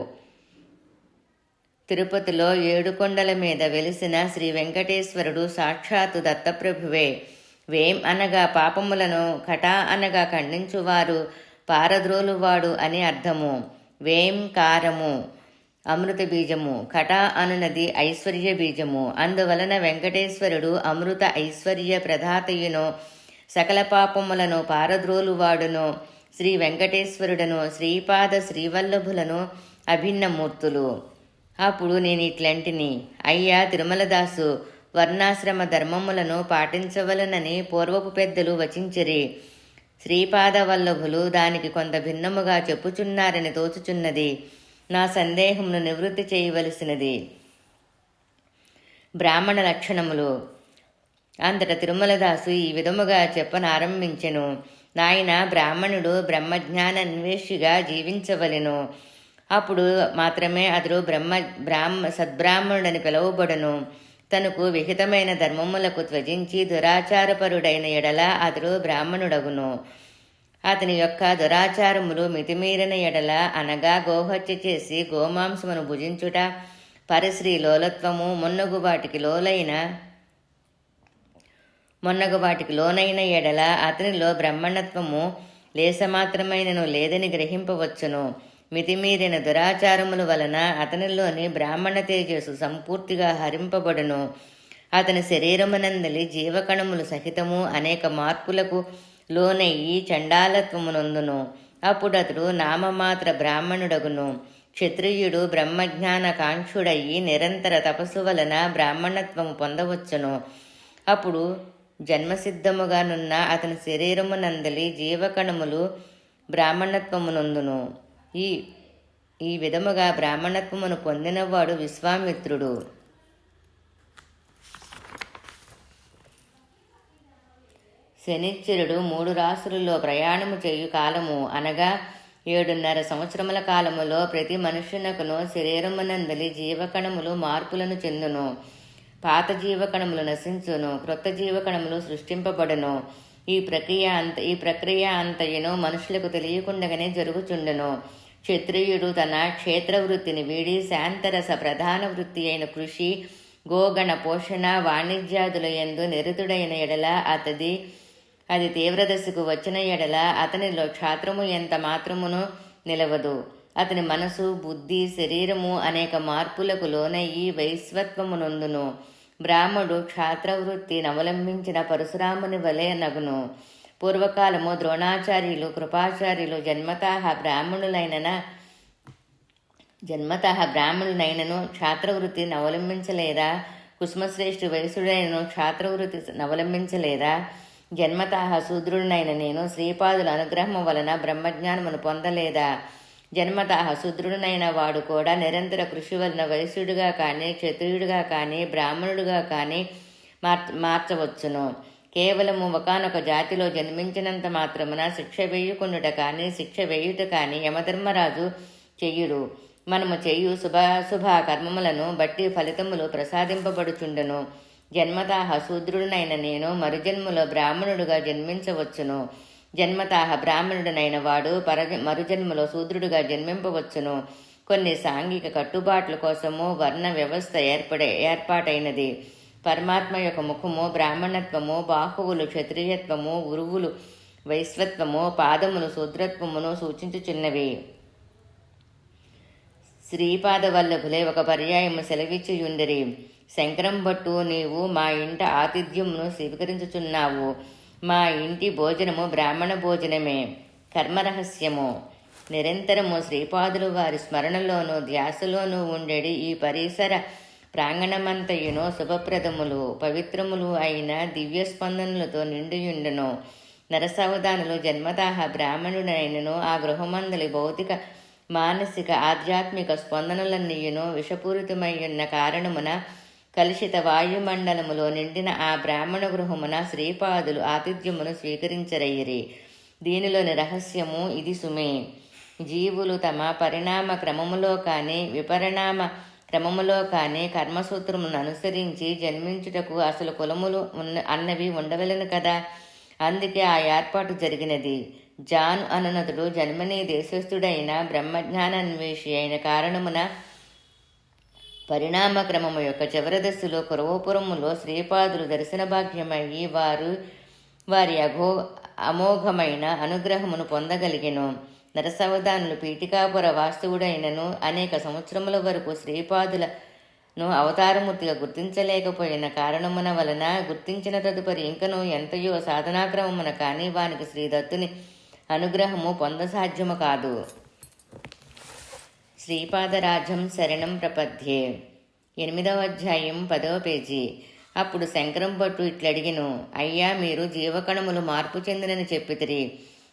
తిరుపతిలో 7 కొండల మీద వెలిసిన శ్రీ వెంకటేశ్వరుడు సాక్షాత్తు దత్తప్రభువే. వేం అనగా పాపములను, కటా అనగా ఖండించువారు, పారద్రోలువాడు అని అర్థము. వేం కారము. అమృత బీజము. కట అనునది ఐశ్వర్య బీజము. అందువలన వెంకటేశ్వరుడు అమృత ఐశ్వర్య ప్రదాతయును, సకల పాపములను పారద్రోలువాడును, శ్రీ వెంకటేశ్వరుడను, శ్రీపాద శ్రీవల్లభులను అభిన్నమూర్తులు. అప్పుడు నేను ఇట్లంటిని, అయ్యా తిరుమలదాసు, వర్ణాశ్రమ ధర్మములను పాటించవలనని పూర్వపు పెద్దలు వచించిరి. శ్రీపాద వల్లభులు దానికి కొంత భిన్నముగా చెప్పుచున్నారని తోచుచున్నది. నా సందేహమును నివృత్తి చేయవలసినది. బ్రాహ్మణ లక్షణములు. అంతట తిరుమలదాసు ఈ విధముగా చెప్పనారంభించెను. నాయన, బ్రాహ్మణుడు బ్రహ్మజ్ఞాన అన్వేషిగా జీవించవలెను. అప్పుడు మాత్రమే అతడు సద్బ్రాహ్మణుడని పిలువబడును. తనకు విహితమైన ధర్మములకు త్యజించి దురాచారపరుడైన ఎడల అతడు బ్రాహ్మణుడగును. అతని యొక్క దురాచారములు మితిమీరిన ఎడల, అనగా గోహత్య చేసి గోమాంసమును భుజించుట, పరశ్రీ లోలత్వము మొన్నగు వాటికి లోనైన ఎడల అతనిలో బ్రహ్మణత్వము లేసమాత్రమైనను లేదని గ్రహింపవచ్చును. మితిమీరిన దురాచారముల వలన అతనిలోని బ్రాహ్మణ తేజస్సు సంపూర్తిగా హరింపబడును. అతని శరీరమునందలి జీవకణములు సహితము అనేక మార్పులకు లోనయ్యి చండాలత్వమునందును. అప్పుడు అతడు నామమాత్ర బ్రాహ్మణుడగును. క్షత్రియుడు బ్రహ్మజ్ఞాన కాంక్షుడయ్యి నిరంతర తపస్సు వలన బ్రాహ్మణత్వము పొందవచ్చును. అప్పుడు జన్మసిద్ధముగానున్న అతని శరీరమునందలి జీవకణములు బ్రాహ్మణత్వమునందును. ఈ విధముగా బ్రాహ్మణత్వమును పొందినవాడు విశ్వామిత్రుడు. శనిశ్చరుడు 3 రాసులలో ప్రయాణము చేయు కాలము, అనగా 7.5 సంవత్సరముల కాలములో ప్రతి మనుష్యునకును శరీరమునందలి జీవకణములు మార్పులను చెందును. పాత జీవకణములు నశించును, క్రొత్త జీవకణములు సృష్టింపబడును. ఈ ప్రక్రియ అంతయును మనుషులకు తెలియకుండగానే జరుగుచుండును. క్షత్రియుడు తన క్షేత్రవృత్తిని వీడి శాంతరస ప్రధాన వృత్తి అయిన కృషి, గోగణ పోషణ, వాణిజ్యాదుల యందు నిరతుడైన ఎడల అది తీవ్రదశకు వచ్చిన ఎడల అతనిలో క్షాత్రము ఎంత మాత్రమును నిలవదు. అతని మనసు, బుద్ధి, శరీరము అనేక మార్పులకు లోనయ్యి వైశ్వత్వమునొందును. బ్రాహ్మడు క్షాత్రవృత్తి నవలంబించిన పరశురాముని వలె నగును. పూర్వకాలము ద్రోణాచార్యులు, కృపాచార్యులు జన్మతః బ్రాహ్మణులైనను క్షాత్రవృత్తి నవలంబించలేదా? కుసుమశ్రేష్ఠి వయసుడైనను క్షాత్రవృత్తి నవలంబించలేదా? జన్మతః శూద్రుడినైన నేను శ్రీపాదుల అనుగ్రహము వలన బ్రహ్మజ్ఞానమును పొందలేదా? జన్మతః శూద్రుడినైన వాడు కూడా నిరంతర కృషి వలన వైశ్యుడిగా కానీ, క్షత్రియుడిగా కానీ, బ్రాహ్మణుడిగా కానీ మార్చవచ్చును. కేవలము ఒకనొక జాతిలో జన్మించినంత మాత్రమున శిక్ష వేయుకొనుట కానీ, శిక్ష వేయుట కానీ యమధర్మరాజు చెయ్యుడు. మనము చేయు శుభాశుభ కర్మములను బట్టి ఫలితములు ప్రసాదింపబడుచుండును. జన్మతః శూద్రుడినైన నేను మరుజన్మలో బ్రాహ్మణుడుగా జన్మించవచ్చును. జన్మతః బ్రాహ్మణుడనైన వాడు మరుజన్మలో శూద్రుడుగా జన్మింపవచ్చును. కొన్ని సాంఘిక కట్టుబాట్ల కోసము వర్ణ వ్యవస్థ ఏర్పాటైనది. పరమాత్మ యొక్క ముఖము బ్రాహ్మణత్వము, బాహువులు క్షత్రియత్వము, ఉరువులు వైశ్వత్వము, పాదములు శూద్రత్వమును సూచించుచున్నవి. శ్రీపాద వల్లభులే ఒక పర్యాయము సెలవిచ్చియుండిరి. శంకరం భట్టు, నీవు మా ఇంట ఆతిథ్యమును స్వీకరించుచున్నావు. మా ఇంటి భోజనము బ్రాహ్మణ భోజనమే. కర్మరహస్యము. నిరంతరము శ్రీపాదులు వారి స్మరణలోనూ ధ్యాసలోనూ ఉండేది ఈ పరిసర ప్రాంగణమంతయును శుభప్రదములు, పవిత్రములు అయిన దివ్యస్పందనలతో నిండియుండును. నరసవదానులు జన్మతః బ్రాహ్మణుడైనను ఆ గృహమందలి భౌతిక, మానసిక, ఆధ్యాత్మిక స్పందనలన్నీయును విషపూరితమయ్యున్న కారణమున కలుషిత వాయుమండలములో నిండిన ఆ బ్రాహ్మణ గృహమున శ్రీపాదులు ఆతిథ్యమును స్వీకరించరయ్యిరి. దీనిలోని రహస్యము ఇది సుమే. జీవులు తమ పరిణామ క్రమములో కానీ, విపరిణామ క్రమములో కానీ కర్మసూత్రమును అనుసరించి జన్మించుటకు అసలు కులములు అన్నవి ఉండవలను కదా. అందుకే ఆ ఏర్పాటు జరిగినది. జాన్ అనునతుడు జర్మనీ దేశస్థుడైన బ్రహ్మజ్ఞానాన్వేషి అయిన కారణమున పరిణామక్రమము యొక్క చివరి దశలో కురవపురములో శ్రీపాదులు దర్శన భాగ్యమయ్యి వారి అమోఘమైన అనుగ్రహమును పొందగలిగెను. నరసవధానులు పీఠికాపుర వాస్తవుడైనను అనేక సంవత్సరముల వరకు శ్రీపాదులను అవతారమూర్తిగా గుర్తించలేకపోయిన కారణమున వలన గుర్తించిన తదుపరి ఇంకను ఎంతయో సాధనాక్రమమున కానీ వానికి శ్రీదత్తుని అనుగ్రహము పొందసాధ్యము కాదు. శ్రీపాదరాజం శరణం ప్రపద్యే. 8వ అధ్యాయం 10వ పేజీ. అప్పుడు శంకరం భట్టు ఇట్లడిగిను, అయ్యా, మీరు జీవకణములు మార్పు చెందినని చెప్పితిరి.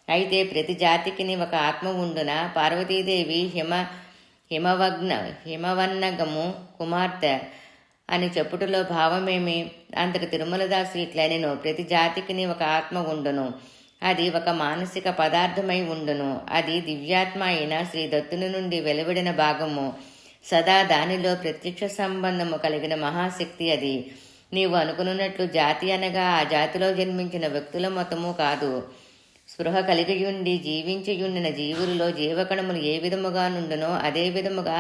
అయితే ప్రతి జాతికిని ఒక ఆత్మ ఉండున. పార్వతీదేవి హిమవన్నగము కుమార్తె అని చెప్పుటలో భావమేమి? అంతటి తిరుమలదాసు ఇట్లనెను, ప్రతి జాతికిని ఒక ఆత్మ ఉండును. అది ఒక మానసిక పదార్థమై ఉండును. అది దివ్యాత్మ అయిన శ్రీదత్తుని నుండి వెలువడిన భాగము. సదా దానిలో ప్రత్యక్ష సంబంధము కలిగిన మహాశక్తి అది. నీవు అనుకున్నట్లు జాతి అనగా ఆ జాతిలో జన్మించిన వ్యక్తుల మొత్తము కాదు. స్పృహ కలిగియుండి జీవించియుండిన జీవులలో జీవకణములు ఏ విధముగా నుండునో అదే విధముగా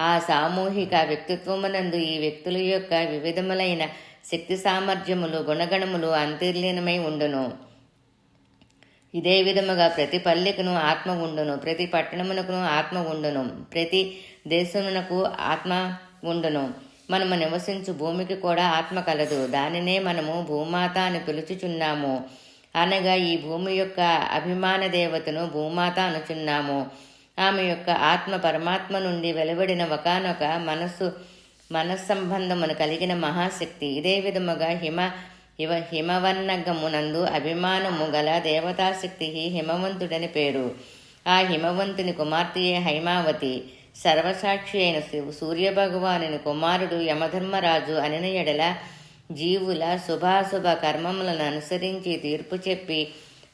ఆ సామూహిక వ్యక్తిత్వమునందు ఈ వ్యక్తుల యొక్క వివిధములైన శక్తి సామర్థ్యములు గుణగణములు అంతర్లీనమై ఉండును. ఇదే విధముగా ప్రతి పల్లెకును ఆత్మ ఉండును, ప్రతి పట్టణమునకును ఆత్మ ఉండును, ప్రతి దేశమునకు ఆత్మ ఉండును. మనము నివసించు భూమికి కూడా ఆత్మ కలదు. దానినే మనము భూమాత అని పిలుచుచున్నాము. అనగా ఈ భూమి యొక్క అభిమాన దేవతను భూమాత అనుచున్నాము. ఆమె యొక్క ఆత్మ పరమాత్మ నుండి వెలువడిన ఒకనొక మనస్సంబంధమును కలిగిన మహాశక్తి. ఇదే విధముగా హిమవన్నగమునందు అభిమానము గల దేవతాశక్తి హిమవంతుడని పేరు. ఆ హిమవంతుని కుమార్తెయే హైమావతి. సర్వసాక్షి అయిన సూర్యభగవానుని కుమారుడు యమధర్మరాజు అనిన ఎడల జీవుల శుభాశుభ కర్మములను అనుసరించి తీర్పు చెప్పి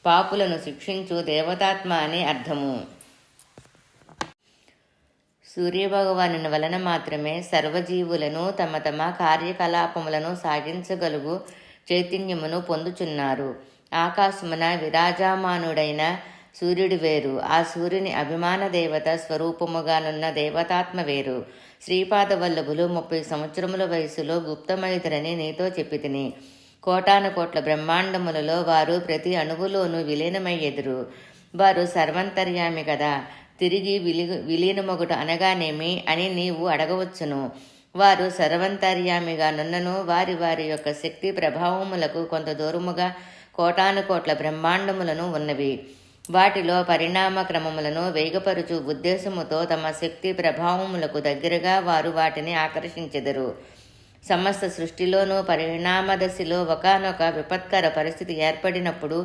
పాపులను శిక్షించు దేవతాత్మ అని అర్థము. సూర్యభగవానుని వలన మాత్రమే సర్వజీవులను తమ తమ కార్యకలాపములను సాగించగలుగు చైతన్యమును పొందుచున్నారు. ఆకాశమున విరాజమానుడైన సూర్యుడు వేరు. ఆ సూర్యుని అభిమాన దేవత స్వరూపముగానున్న దేవతాత్మ వేరు. శ్రీపాదవల్లభులు 30 సంవత్సరముల వయసులో గుప్తమైతురని నీతో చెప్పితిని. కోటాను కోట్ల బ్రహ్మాండములలో వారు ప్రతి అణువులోనూ విలీనమయ్యెదురు. వారు సర్వంతర్యామి కదా. తిరిగి విలీనమొగుట అనగానేమి అని నీవు అడగవచ్చును. వారు సర్వంతర్యామిగా నున్నను వారి వారి యొక్క శక్తి ప్రభావములకు కొంత దూరముగా కోటాను కోట్ల బ్రహ్మాండములను ఉన్నవి. వాటిలో పరిణామ క్రమములను వేగపరుచు ఉద్దేశముతో తమ శక్తి ప్రభావములకు దగ్గరగా వారు వాటిని ఆకర్షించెదరు. సమస్త సృష్టిలోనూ పరిణామదశలో ఒకనొక విపత్కర పరిస్థితి ఏర్పడినప్పుడు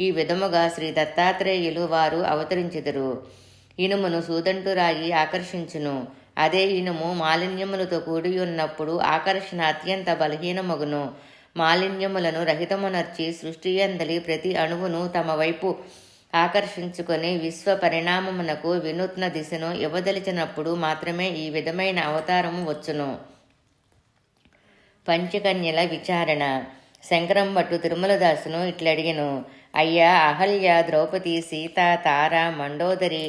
ఈ విధముగా శ్రీ దత్తాత్రేయులు వారు అవతరించెదరు. ఇనుమును సూదంటు రాయి ఆకర్షించును. అదే ఇనుము మాలిన్యములతో కూడి ఉన్నప్పుడు ఆకర్షణ అత్యంత బలహీనమగును. మాలిన్యములను రహితమునర్చి సృష్టియందలి ప్రతి అణువును తమ వైపు ఆకర్షించుకొని విశ్వ పరిణామమునకు వినూత్న దిశను ఇవ్వదలిచినప్పుడు మాత్రమే ఈ విధమైన అవతారము వచ్చును. పంచకన్యల విచారణ. శంకరం భట్టు తిరుమలదాసును ఇట్లడిగెను, అయ్యా, అహల్య, ద్రౌపది, సీత, తార, మండోదరి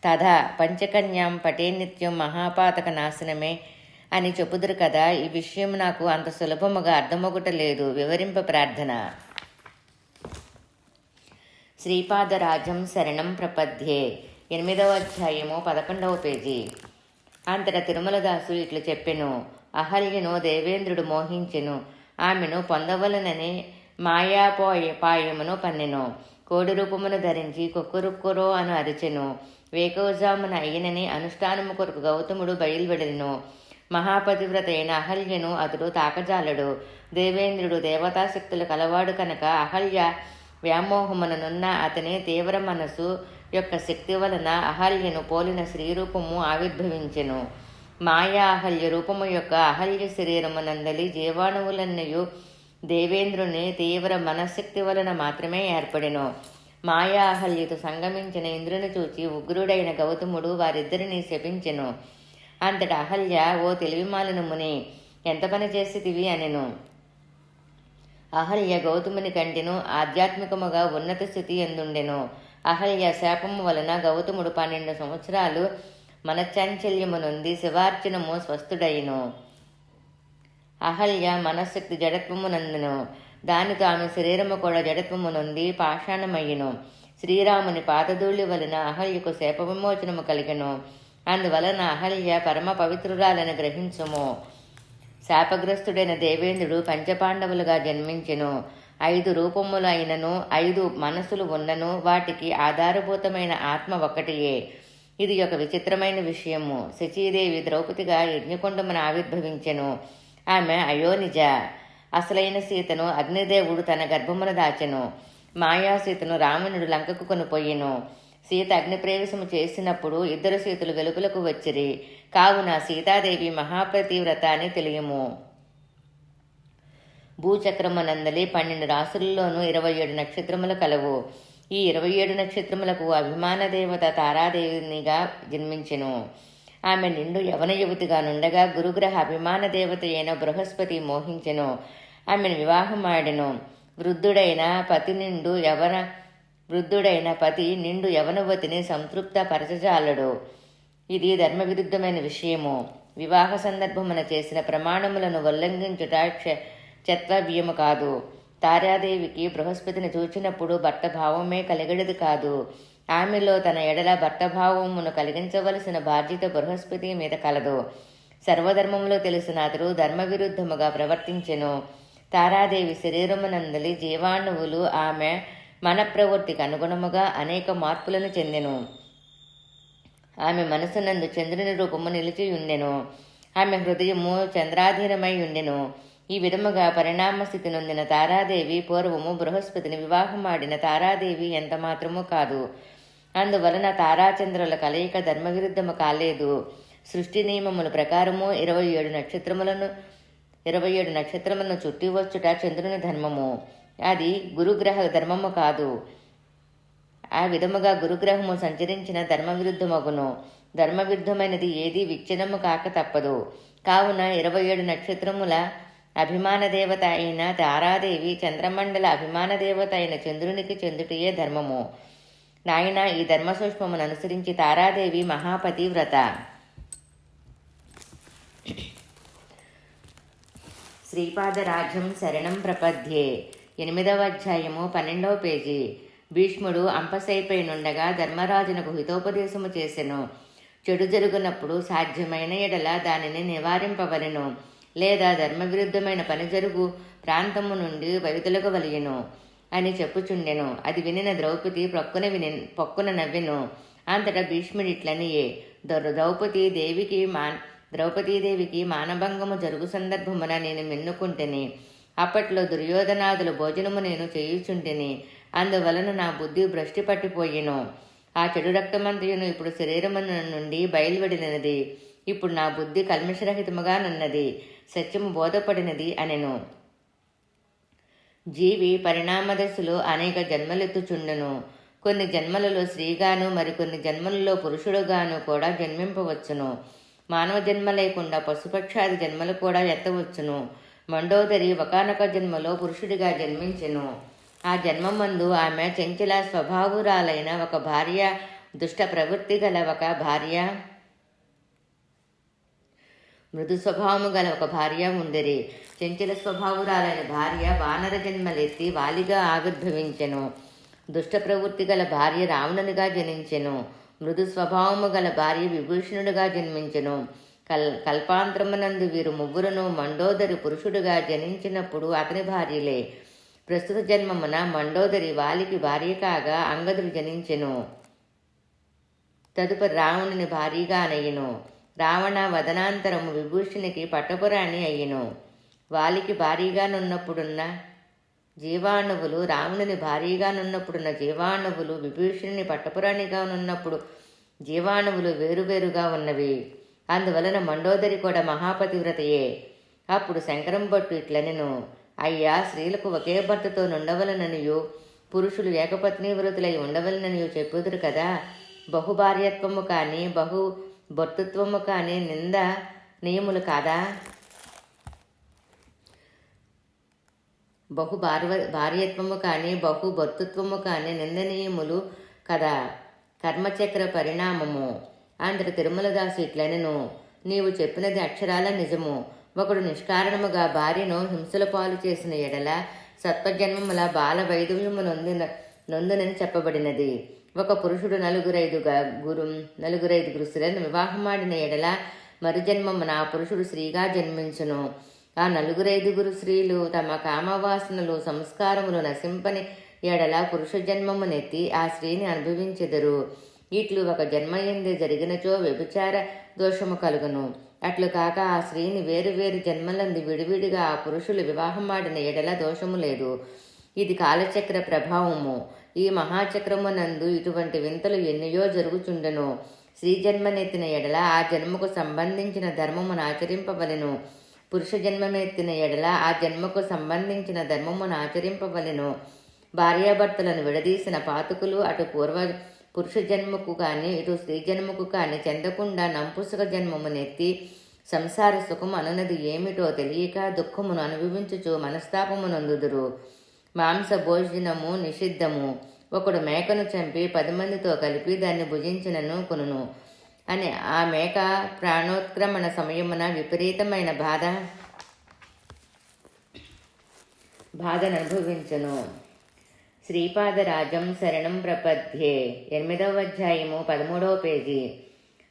తథా పంచకన్యాం పటే నిత్యం మహాపాతక నాశనమే అని చెప్పుదురు కదా. ఈ విషయం నాకు అంత సులభముగా అర్థమొగుట లేదు. వివరింప ప్రార్థన. శ్రీపాదరాజం శరణం ప్రపద్యే. 8వ అధ్యాయము 11వ పేజీ. అంతట తిరుమలదాసు ఇట్లు చెప్పెను, అహల్యను దేవేంద్రుడు మోహించెను. ఆమెను పొందవలనని మాయాపాయమును పన్నెను. కోడి రూపమును ధరించి కుక్కురుక్కురో అను అరిచెను. వేకువజామున అయ్యనని అనుష్ఠానము కొరకు గౌతముడు బయలువెడెను. మహాపతివ్రత అయిన అహల్యను అతడు తాకజాలడు. దేవేంద్రుడు దేవతాశక్తులు కలవాడు కనుక అహల్య వ్యామోహముననున్న అతని తీవ్ర మనసు యొక్క శక్తి వలన అహల్యను పోలిన శ్రీరూపము ఆవిర్భవించెను. మాయా అహల్య రూపము యొక్క అహల్య శరీరమునందలి జీవాణువులన్నయు దేవేంద్రుని తీవ్ర మనశక్తి వలన మాత్రమే ఏర్పడెను. మాయా అహల్యతో సంగమించిన ఇంద్రుని చూచి ఉగ్రుడైన గౌతముడు వారిద్దరిని శపించెను. అంతటా అహల్య, ఓ తెలివిమాలిన ముని, ఎంత పని చేసితివి అనెను. అహల్య గౌతముని కంటెను ఆధ్యాత్మికముగా ఉన్నత స్థితి ఎందుండెను. అహల్య శాపము వలన గౌతముడు 12 సంవత్సరాలు మనశ్చాంచల్యము నొంది శివార్చనము స్వస్థుడైను. అహల్య మనశ్శక్తి జడత్వము నందును. దానితో ఆమె శరీరము కూడా జడత్వము నొంది పాషాణమయ్యను. శ్రీరాముని పాదధూళి వలన అహల్యకు శాప విమోచనము కలిగెను. అందువలన అహల్య పరమ పవిత్రురాలని గ్రహించుము. శాపగ్రస్తుడైన దేవేంద్రుడు పంచపాండవులుగా జన్మించెను. 5 రూపములు అయినను 5 మనసులు ఉన్నను వాటికి ఆధారభూతమైన ఆత్మ ఒక్కటియే. ఇది ఒక విచిత్రమైన విషయము. శచీదేవి ద్రౌపదిగా యజ్ఞకుండమున ఆవిర్భవించెను. ఆమె అయోనిజ. అసలైన సీతను అగ్నిదేవుడు తన గర్భమున దాచెను. మాయాసీతను రావణుడు లంకకు కొనిపోయెను. సీత అగ్నిప్రవేశము చేసినప్పుడు 2 సీతలు వెలుగులకు వచ్చిరి. కావున సీతాదేవి మహాప్రతివ్రత అని తెలియము. భూచక్రమునందలి 12 రాసులలోనూ 27 నక్షత్రములు కలవు. ఈ 27 నక్షత్రములకు అభిమాన దేవత తారాదేవినిగా జన్మించెను. ఆమె నిండు యవన యువతిగా నుండగా గురుగ్రహ అభిమాన దేవత అయిన బృహస్పతి మోహించెను. ఆమెను వివాహమాడెను. వృద్ధుడైన పతి నిండు యవనవతిని సంతృప్త పరచజాలడు. ఇది ధర్మవిరుద్ధమైన విషయము. వివాహ సందర్భమున చేసిన ప్రమాణములను ఉల్లంఘించుట క్షత్రవ్యము కాదు. తారాదేవికి బృహస్పతిని చూచినప్పుడు భర్తభావమే కలిగడది కాదు. ఆమెలో తన ఎడల భర్తభావమును కలిగించవలసిన బాధ్యత బృహస్పతి మీద కలదు. సర్వధర్మములో తెలిసిన అతడు ధర్మవిరుద్ధముగా ప్రవర్తించెను. తారాదేవి శరీరమునందలి జీవాణువులు ఆమె మన ప్రవృత్తికి అనుగుణముగా అనేక మార్పులను చెందెను. ఆమె మనసునందు చంద్రుని రూపము నిలిచియుండెను. ఆమె హృదయము చంద్రాధీనమై ఉండెను. ఈ విధముగా పరిణామస్థితి నొందిన తారాదేవి పూర్వము బృహస్పతిని వివాహమాడిన తారాదేవి ఎంత మాత్రమూ కాదు. అందువలన తారాచంద్రుల కలయిక ధర్మవిరుద్ధము కాలేదు. సృష్టి నియమముల ప్రకారము 27 నక్షత్రములను చుట్టి వచ్చుట చంద్రుని ధర్మము. అది గురుగ్రహ ధర్మము కాదు. ఆ విధముగా గురుగ్రహము సంచరించిన ధర్మవిరుద్ధమగును. ధర్మవిరుద్ధమైనది ఏది విచ్ఛిన్నము కాక తప్పదు. కావున 27 నక్షత్రముల అభిమాన దేవత అయిన తారాదేవి చంద్రమండల అభిమాన దేవత అయిన చంద్రునికి చెందుటయే ధర్మము. నాయన, ఈ ధర్మ సూక్ష్మమును అనుసరించి తారాదేవి మహాపతివ్రత. శ్రీపాదరాజ్యం శరణం ప్రపద్యే. 8వ అధ్యాయము 12వ పేజీ. భీష్ముడు అంపశైపై నుండగా ధర్మరాజునకు హితోపదేశము చేసెను. చెడు జరుగునప్పుడు సాధ్యమైన ఎడల దానిని నివారింపవలెను, లేదా ధర్మవిరుద్ధమైన పని జరుగు ప్రాంతము నుండి వైదొలగవలెను అని చెప్పుచుండెను. అది వినిన ద్రౌపది పొక్కున నవ్వెను. అంతటా భీష్ముడిట్లనియే, ద్రౌపదీదేవికి మానభంగము జరుగు సందర్భమున నేను మెన్నుకుంటేని. అప్పట్లో దుర్యోధనాదుల భోజనము నేను చేయుచుంటిని. అందువలన నా బుద్ధి భ్రష్టి పట్టిపోయెను. ఆ చెడు రక్తమంతయును ఇప్పుడు శరీరము నుండి బయలువెడినది. ఇప్పుడు నా బుద్ధి కల్మషరహితముగా నున్నది, సత్యము బోధపడినది అనెను. జీవి పరిణామదశలో అనేక జన్మలెత్తుచుండును. కొన్ని జన్మలలో స్త్రీగాను, మరికొన్ని జన్మలలో పురుషుడుగాను కూడా జన్మింపవచ్చును. మానవ జన్మ లేకుండా పశుపక్షాది జన్మలు కూడా ఎత్తవచ్చును. మండోదరి ఒకానొక జన్మలో పురుషుడిగా జన్మించెను. ఆ జన్మమందు ఆమె చంచల స్వభావురాలైన ఒక భార్య, దుష్ట ప్రవృత్తి గల ఒక భార్య, మృదు స్వభావము గల ఒక భార్య ఉండిరి. చంచల స్వభావురాలైన భార్య వానర జన్మలెత్తి వాలిగా ఆవిర్భవించెను. దుష్ట ప్రవృత్తి గల భార్య రావణునిగా జనించెను. మృదు స్వభావము గల భార్య విభూషణుడిగా జన్మించెను. కల్పాంతరమునందు వీరు ముగ్గురును మండోదరి పురుషుడుగా జనించినప్పుడు అతని భార్యలే. ప్రస్తుత జన్మమున మండోదరి వాలికి భార్య కాగా అంగదుడు జనించెను. తదుపరి రావణుని భార్యగా నయ్యను. రావణ వదనాంతరము విభూషణికి పట్టపురాణి అయ్యను. వాలికి భారీగానున్నప్పుడున్న జీవాణువులు రావణుని భారీగానున్నప్పుడున్న జీవాణువులు విభూషణుని పట్టపురాణిగా నున్నప్పుడు జీవాణువులు వేరువేరుగా ఉన్నవి. అందువలన మండోదరి కూడా మహాపతివ్రతయే. అప్పుడు శంకరం భట్టు ఇట్లనెను, అయ్యా, స్త్రీలకు ఒకే భర్తతో నుండవలననియు పురుషులు ఏకపత్ని వ్రతులై ఉండవలననియు చెప్పుదురు కదా. బహుభార్యత్వము కానీ భర్తృత్వము కానీ నింద నియములు కాదా? భార్యత్వము కానీ భర్తృత్వము కానీ నిందనీయములు కదా. కర్మచక్ర పరిణామము. అందరు తిరుమలదాసు ఇట్లనెను, నీవు చెప్పినది అక్షరాల నిజము. ఒకడు నిష్కారణముగా భార్యను హింసల పాలు చేసిన ఎడల సత్వజన్మముల బాల వైధవ్యము నొందునని చెప్పబడినది. ఒక పురుషుడు నలుగురైదుగురు స్త్రీలను వివాహమాడిన ఎడల మరుజన్మమున ఆ పురుషుడు స్త్రీగా జన్మించును. ఆ నలుగురైదుగురు స్త్రీలు తమ కామవాసనలు సంస్కారములు నశింపని ఎడల పురుష జన్మమునెత్తి ఆ స్త్రీని అనుభవించెదరు. ఇట్లు ఒక జన్మయందే జరిగినచో వ్యభిచార దోషము కలుగును. అట్లు కాక ఆ స్త్రీని వేరు వేరు జన్మలందు విడివిడిగా ఆ పురుషులు వివాహమాడిన ఎడల దోషము లేదు. ఇది కాలచక్ర ప్రభావము. ఈ మహాచక్రమునందు ఇటువంటి వింతలు ఎన్నయో జరుగుచుండెను. స్త్రీ జన్మనెత్తిన ఎడల ఆ జన్మకు సంబంధించిన ధర్మమును ఆచరింపవలెను. పురుష జన్మమెత్తిన ఎడల ఆ జన్మకు సంబంధించిన ధర్మమును ఆచరింపవలెను. భార్యాభర్తలను విడదీసిన పాతకులు అటు పురుష జన్మకు కానీ ఇటు స్త్రీ జన్మకు కానీ చెందకుండా నంపుసుక జన్మమునెత్తి సంసార సుఖము అనున్నది ఏమిటో తెలియక దుఃఖమును అనుభవించుచు మనస్తాపమునందుదురు. మాంస భోజనము నిషిద్ధము. ఒకడు మేకను చంపి 10 మందితో కలిపి దాన్ని భుజించినను కొనును అని ఆ మేక ప్రాణోత్క్రమణ సమయమున విపరీతమైన బాధను అనుభవించును. శ్రీపాదరాజం శరణం ప్రపద్యే 8వ అధ్యాయము 13వ పేజీ.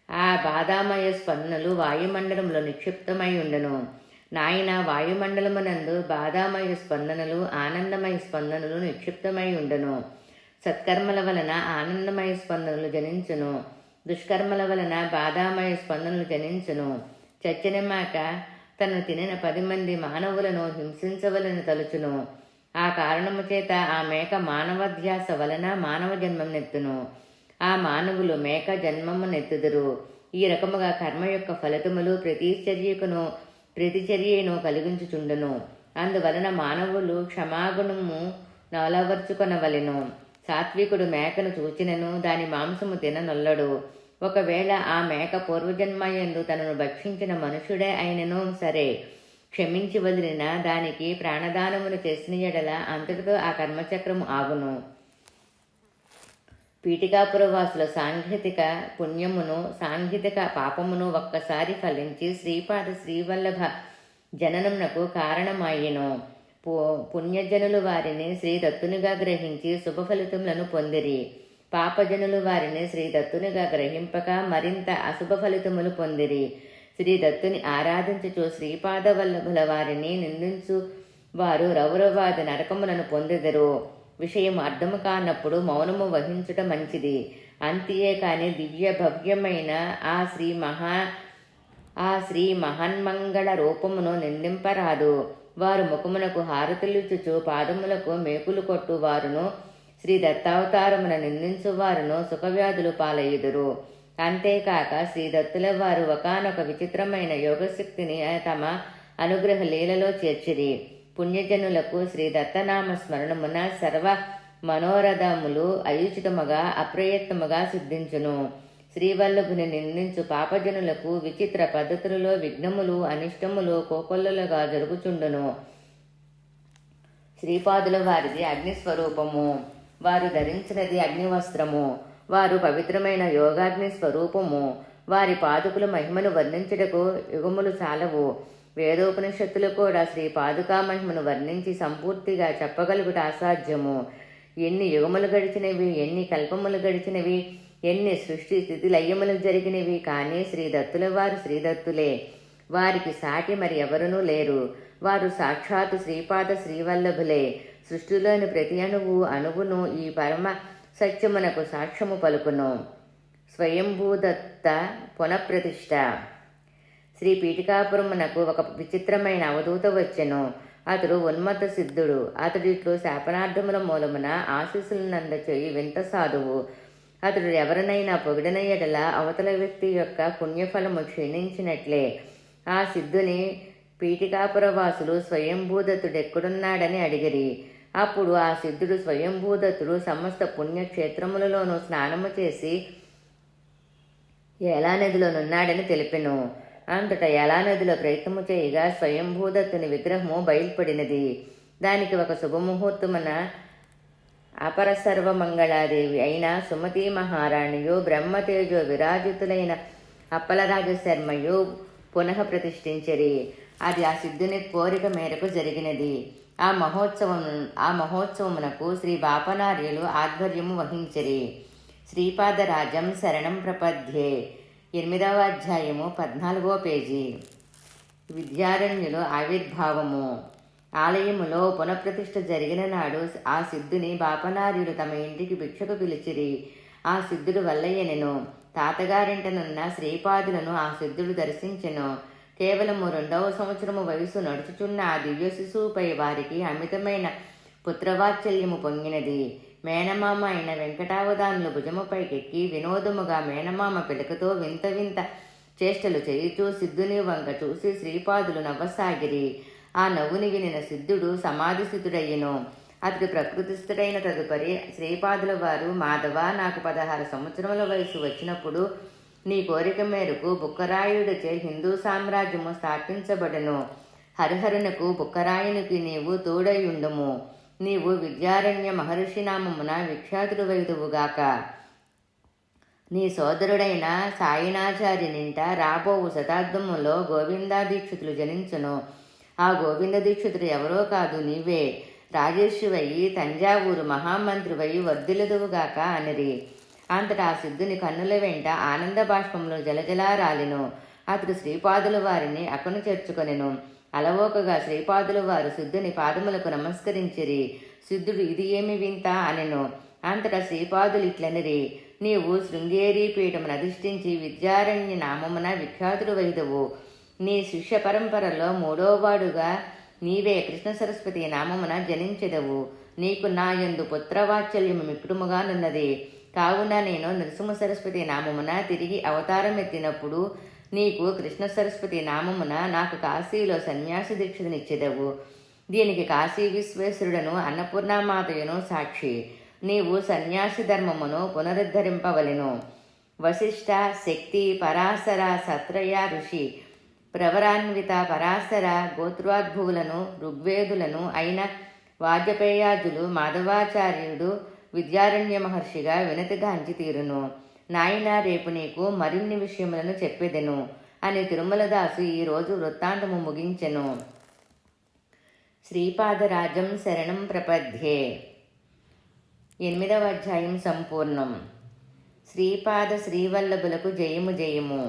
ఆ బాధామయ స్పందనలు వాయుమండలంలో నిక్షిప్తమై ఉండను. నాయన, వాయుమండలమునందు బాధామయ స్పందనలు ఆనందమయ స్పందనలు నిక్షిప్తమై ఉండను. సత్కర్మల వలన ఆనందమయ స్పందనలు జనించును. దుష్కర్మల వలన బాధామయ స్పందనలు జనించును. చచ్చిన మేక తను తినిన 10 మంది మానవులను హింసించవలని తలుచును. ఆ కారణము చేత ఆ మేక మానవధ్యాస వలన మానవ జన్మనెత్తును. ఆ మానవులు మేక జన్మమునెత్తుదురు. ఈ రకముగా కర్మ యొక్క ఫలితములు ప్రతిచర్యను కలిగించుచుండును. అందువలన మానవులు క్షమాగుణము నలవర్చుకొనవలెను. సాత్వికుడు మేకను చూచినను దాని మాంసము తిననొల్లడు. ఒకవేళ ఆ మేక పూర్వజన్మయందు తనను భక్షించిన మనుషుడే అయినను సరే, క్షమించి వదిలిన దానికి ప్రాణదానమును చేసిన ఎడల అంతటితో ఆ కర్మచక్రము ఆగును. పీఠికాపురవాసుల సాంఘితిక పుణ్యమును సాంఘితిక పాపమును ఒక్కసారి ఫలించి శ్రీవల్లభ జననమునకు కారణమయ్యెను. పుణ్యజనులు వారిని శ్రీదత్తునిగా గ్రహించి శుభ ఫలితములను పొందిరి. పాపజనులు వారిని శ్రీదత్తునిగా గ్రహింపక మరింత అశుభ ఫలితములు పొందిరి. శ్రీదత్తుని ఆరాధించుచు శ్రీపాదవల్లభుల వారిని నిందించు వారు రౌరవాది నరకములను పొందెదరు. విషయం అర్థము కానప్పుడు మౌనము వహించుట మంచిది. అంతియే కాని దివ్య భవ్యమైన ఆ శ్రీ మహన్మంగళ రూపమును నిందింపరాదు. వారు ముఖమునకు హారతులిచ్చుచు పాదములకు మేకులు కొట్టు వారును శ్రీ దత్తావతారమున నిందించు వారును సుఖవ్యాధులు పాలయ్యుదురు. అంతేకాక శ్రీదత్తుల వారు ఒకానొక విచిత్రమైన యోగశక్తిని తమ అనుగ్రహ లీలలో చేర్చిరి. పుణ్యజనులకు శ్రీదత్తనామ స్మరణమున సర్వ మనోరథములు అయుచితముగా అప్రయత్నముగా సిద్ధించును. శ్రీవల్లభుని నిందించు పాపజనులకు విచిత్ర పద్ధతులలో విఘ్నములు అనిష్టములు కోకొల్లలుగా జరుగుచుండును. శ్రీపాదుల వారిది అగ్నిస్వరూపము. వారు ధరించినది అగ్నివస్త్రము. వారు పవిత్రమైన యోగాగ్ని స్వరూపము. వారి పాదుకుల మహిమను వర్ణించుటకు యుగములు చాలవు. వేదోపనిషత్తులు కూడా శ్రీ పాదుకా మహిమను వర్ణించి సంపూర్తిగా చెప్పగలుగుట అసాధ్యము. ఎన్ని యుగములు గడిచినవి, ఎన్ని కల్పములు గడిచినవి, ఎన్ని సృష్టి స్థితి లయములు జరిగినవి, కానీ శ్రీదత్తుల వారు శ్రీదత్తులే. వారికి సాటి మరి ఎవరునూ లేరు. వారు సాక్షాత్తు శ్రీపాద శ్రీవల్లభులే. సృష్టిలోని ప్రతి అణువును ఈ పరమ సత్యమునకు సాక్ష్యము పలుకును. స్వయంభూదత్త పునఃప్రతిష్ఠ. శ్రీ పీఠికాపురమునకు ఒక విచిత్రమైన అవధూత వచ్చెను. అతడు ఉన్మత్త సిద్ధుడు. అతడిట్లు శాపనార్థముల మూలమున ఆశీస్సులనందచేయి వింత సాధువు. అతడు ఎవరినైనా పొగిడిన ఎడల అవతల వ్యక్తి యొక్క పుణ్యఫలము క్షీణించినట్లే. ఆ సిద్ధుని పీఠికాపురవాసులు స్వయంభూదత్తుడెక్కడున్నాడని అడిగిరి. అప్పుడు ఆ సిద్ధుడు స్వయంభూదత్తుడు సమస్త పుణ్యక్షేత్రములలోనూ స్నానము చేసి ఎలా నదిలోనున్నాడని తెలిపెను. అంతటా ఎలా నదిలో ప్రయత్నము చేయగా స్వయంభూదత్తుని విగ్రహము బయల్పడినది. దానికి ఒక శుభముహూర్తమున అపర సర్వమంగళాదేవి అయిన సుమతీ మహారాణియు బ్రహ్మతేజో విరాజితులైన అప్పలరాజశర్మయు పునః ప్రతిష్ఠించరి. అది ఆ సిద్ధుని కోరిక మేరకు జరిగినది. ఆ మహోత్సవమునకు శ్రీ బాపనార్యులు ఆధ్వర్యము వహించిరి. శ్రీపాదరాజం శరణం ప్రపద్యే. 8వ అధ్యాయము 14వ పేజీ. విద్యారణ్యులు ఆవిర్భావము. ఆలయములో పునఃప్రతిష్ఠ జరిగిన నాడు ఆ సిద్ధుని బాపనార్యులు తమ ఇంటికి భిక్షకు పిలిచిరి. ఆ సిద్ధుడు వల్లయ్యనెను. తాతగారింటనున్న శ్రీపాదులను ఆ సిద్ధుడు దర్శించెను. కేవలము 2వ సంవత్సరము వయసు నడుచుచున్న ఆ దివ్య శిశువుపై వారికి అమితమైన పుత్రవాత్సల్యము పొంగినది. మేనమామ అయిన వెంకటావధానులు భుజముపైకెక్కి వినోదముగా మేనమామ పిలకతో వింత వింత చేష్టలు చేయుచూ సిద్ధుని వంక చూసి శ్రీపాదులు నవ్వసాగిరి. ఆ నవ్వుని వినిన సిద్ధుడు సమాధిస్థితుడయ్యెను. అతడు ప్రకృతిస్థుడైన తదుపరి శ్రీపాదుల వారు, మాధవ, నాకు 16 సంవత్సరముల వయసు వచ్చినప్పుడు నీ కోరిక మేరకు బుక్కరాయుడిచే హిందూ సామ్రాజ్యము స్థాపించబడను. హరిహరునకు బుక్కరాయునికి నీవు తోడయుండుము. నీవు విద్యారణ్య మహర్షి నామమున విఖ్యాతుడు వైదువుగాక. నీ సోదరుడైన సాయినాచార్యునింట రాబోవు శతాబ్దములో గోవిందాదీక్షితులు జనించును. ఆ గోవింద దీక్షితుడు ఎవరో కాదు, నీవే. రాజేశ్వయి తంజావూరు మహామంత్రివై వర్ధిల్లుదువుగాక అనిరి. అంతటా ఆ సిద్ధుని కన్నుల వెంట ఆనంద బాష్పములు జలజలారాలిను. అతడు శ్రీపాదుల వారిని అక్కను చేర్చుకొనెను. అలవోకగా శ్రీపాదుల వారు సిద్ధుని పాదములకు నమస్కరించిరి. సిద్ధుడు ఇది ఏమి వింత అనెను. అంతటా శ్రీపాదులు ఇట్లనిరి, నీవు శృంగేరీ పీఠమును అధిష్ఠించి విద్యారణ్య నామమున విఖ్యాతుడు వైదవు. నీ శిష్య పరంపరలో 3వవాడుగా నీవే కృష్ణ సరస్వతి నామమున జనించెదవు. నీకు నా యందు పుత్రవాత్సల్యము మిక్కుడుముగానున్నది. కావున నేను నృసింహ సరస్వతి నామమున తిరిగి అవతారమెత్తినప్పుడు నీకు కృష్ణ సరస్వతి నామమున నాకు కాశీలో సన్యాసి దీక్షనిచ్చెదవు. దీనికి కాశీ విశ్వేశ్వరుడను అన్నపూర్ణామాతయును సాక్షి. నీవు సన్యాసి ధర్మమును పునరుద్ధరింపవలెను. వశిష్ఠ, శక్తి, పరాశర, సత్రయ ఋషి, ప్రవరాన్విత, పరాశర గోత్రోద్భువులను ఋగ్వేదులను అయిన వాజపేయాజులు మాధవాచార్యుడు విద్యారణ్య మహర్షిగా వినతిగాంచి తీరును. నాయన, రేపు నీకు మరిన్ని విషయములను చెప్పెదెను అని తిరుమలదాసు ఈరోజు వృత్తాంతము ముగించెను. శ్రీపాదరాజం శరణం ప్రపద్యే. 8వ అధ్యాయం సంపూర్ణం. శ్రీపాద శ్రీవల్లభులకు జయము జయము.